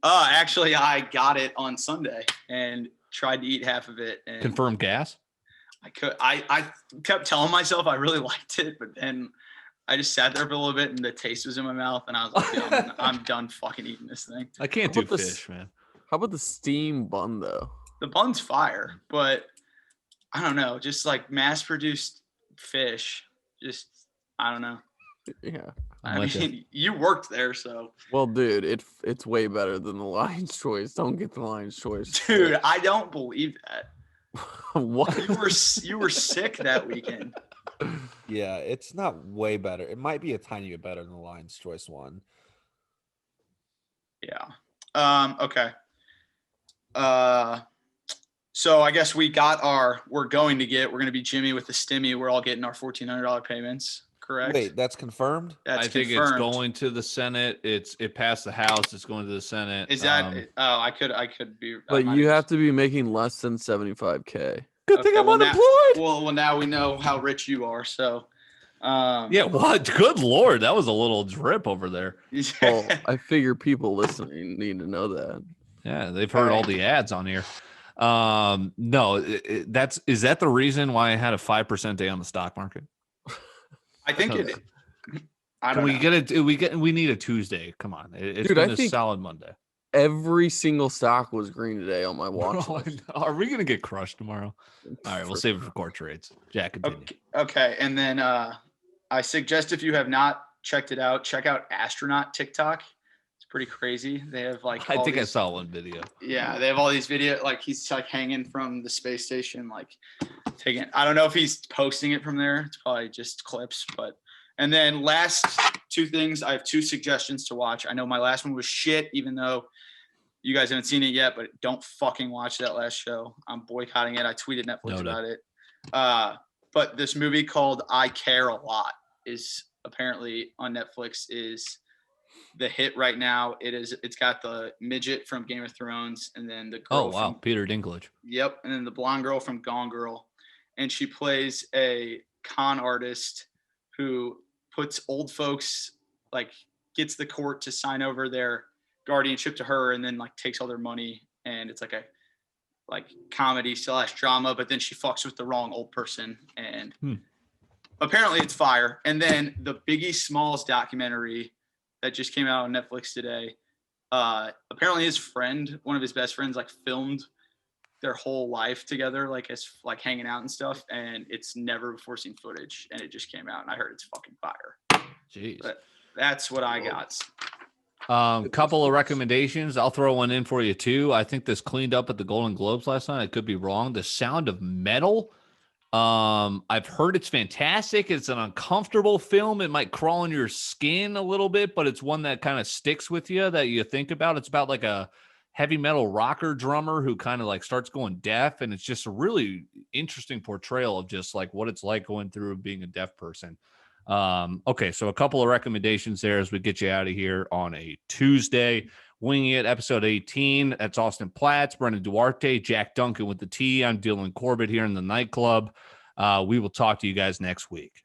[SPEAKER 4] Actually, I got it on Sunday and tried to eat half of it. And
[SPEAKER 1] Confirmed gas.
[SPEAKER 4] I kept telling myself I really liked it, but then I just sat there for a little bit and the taste was in my mouth, and I was like, yeah, I'm done fucking eating this thing.
[SPEAKER 1] I can't
[SPEAKER 3] How
[SPEAKER 1] do
[SPEAKER 3] about this-
[SPEAKER 1] fish, man.
[SPEAKER 3] How about the steam bun though?
[SPEAKER 4] The bun's fire, but I don't know, just like mass-produced fish. Just I don't know.
[SPEAKER 3] Yeah.
[SPEAKER 1] I'm
[SPEAKER 4] I
[SPEAKER 1] with
[SPEAKER 4] mean,
[SPEAKER 1] you.
[SPEAKER 4] you worked there, so
[SPEAKER 3] Well, dude, it's way better than the Lion's Choice. Don't get the Lion's Choice.
[SPEAKER 4] dude, I don't believe that.
[SPEAKER 3] What?
[SPEAKER 4] You were sick that weekend.
[SPEAKER 2] Yeah, it's not way better. It might be a tiny bit better than the Lion's Choice one.
[SPEAKER 4] Yeah. Okay. So I guess we're going to be Jimmy with the stimmy. We're all getting our $1,400 payments, correct?
[SPEAKER 2] Wait, that's confirmed?
[SPEAKER 4] That's
[SPEAKER 1] I think
[SPEAKER 4] confirmed.
[SPEAKER 1] it's going to the Senate. It passed the House. It's going to the Senate.
[SPEAKER 4] Is that? I could be.
[SPEAKER 3] But you have to be making less than 75K.
[SPEAKER 1] Good
[SPEAKER 4] Okay,
[SPEAKER 1] thing I'm
[SPEAKER 4] well, now-
[SPEAKER 1] unemployed.
[SPEAKER 4] Well, now we know how rich you are. So.
[SPEAKER 1] Yeah. What? Good Lord, that was a little drip over there.
[SPEAKER 3] Well, I figure people listening need to know that.
[SPEAKER 1] Yeah, they've heard all the ads on here. No, is that the reason why I had a 5% day on the stock market?
[SPEAKER 4] I think it. I
[SPEAKER 1] Can
[SPEAKER 4] don't
[SPEAKER 1] we
[SPEAKER 4] know.
[SPEAKER 1] get it? We need a Tuesday. Come on, it's
[SPEAKER 3] Dude,
[SPEAKER 1] been
[SPEAKER 3] I
[SPEAKER 1] a
[SPEAKER 3] think-
[SPEAKER 1] solid Monday.
[SPEAKER 3] Every single stock was green today on my watch
[SPEAKER 1] Bro,
[SPEAKER 3] list.
[SPEAKER 1] are we gonna get crushed tomorrow? All right, we'll save it for court trades. Jack, continue.
[SPEAKER 4] Okay, and then I suggest if you have not checked it out. Check out astronaut TikTok. It's pretty crazy. They have like
[SPEAKER 1] I
[SPEAKER 4] all
[SPEAKER 1] think I
[SPEAKER 4] these-
[SPEAKER 1] saw one video.
[SPEAKER 4] Yeah, they have all these video like he's like hanging from the space station, like taking. I don't know if he's posting it from there. It's probably just clips, but. And then last two things, I have two suggestions to watch. I know my last one was shit, even though you guys haven't seen it yet, but don't fucking watch that last show. I'm boycotting it. I tweeted Netflix
[SPEAKER 1] Noted.
[SPEAKER 4] about it. But this movie called I Care a Lot is apparently on Netflix, is the hit right now. It's got the midget from Game of Thrones, and then the girl
[SPEAKER 1] Oh wow,
[SPEAKER 4] from,
[SPEAKER 1] Peter Dinklage.
[SPEAKER 4] yep, and then the blonde girl from Gone Girl. And she plays a con artist who puts old folks, like gets the court to sign over their guardianship to her, and then like takes all their money. And it's like a comedy / drama, but then she fucks with the wrong old person, and apparently it's fire. And then the Biggie Smalls documentary that just came out on Netflix today. Apparently his friend, one of his best friends, like filmed their whole life together, like as like hanging out and stuff, and it's never before seen footage, and it just came out, and I heard it's fucking fire.
[SPEAKER 1] Jeez.
[SPEAKER 4] But that's what I got.
[SPEAKER 1] Couple of recommendations. I'll throw one in for you too. I think this cleaned up at the Golden Globes last night. I could be wrong. The Sound of Metal. I've heard it's fantastic. It's an uncomfortable film. It might crawl in your skin a little bit, but it's one that kind of sticks with you, that you think about. It's about like a heavy metal rocker drummer who kind of like starts going deaf, and it's just a really interesting portrayal of just like what it's like going through being a deaf person. Okay, so a couple of recommendations there as we get you out of here on a Tuesday. Winging It, episode 18. That's Austin Platts, Brendan Duarte, Jack Duncan with the T. I'm Dylan Corbett here in the nightclub. We will talk to you guys next week.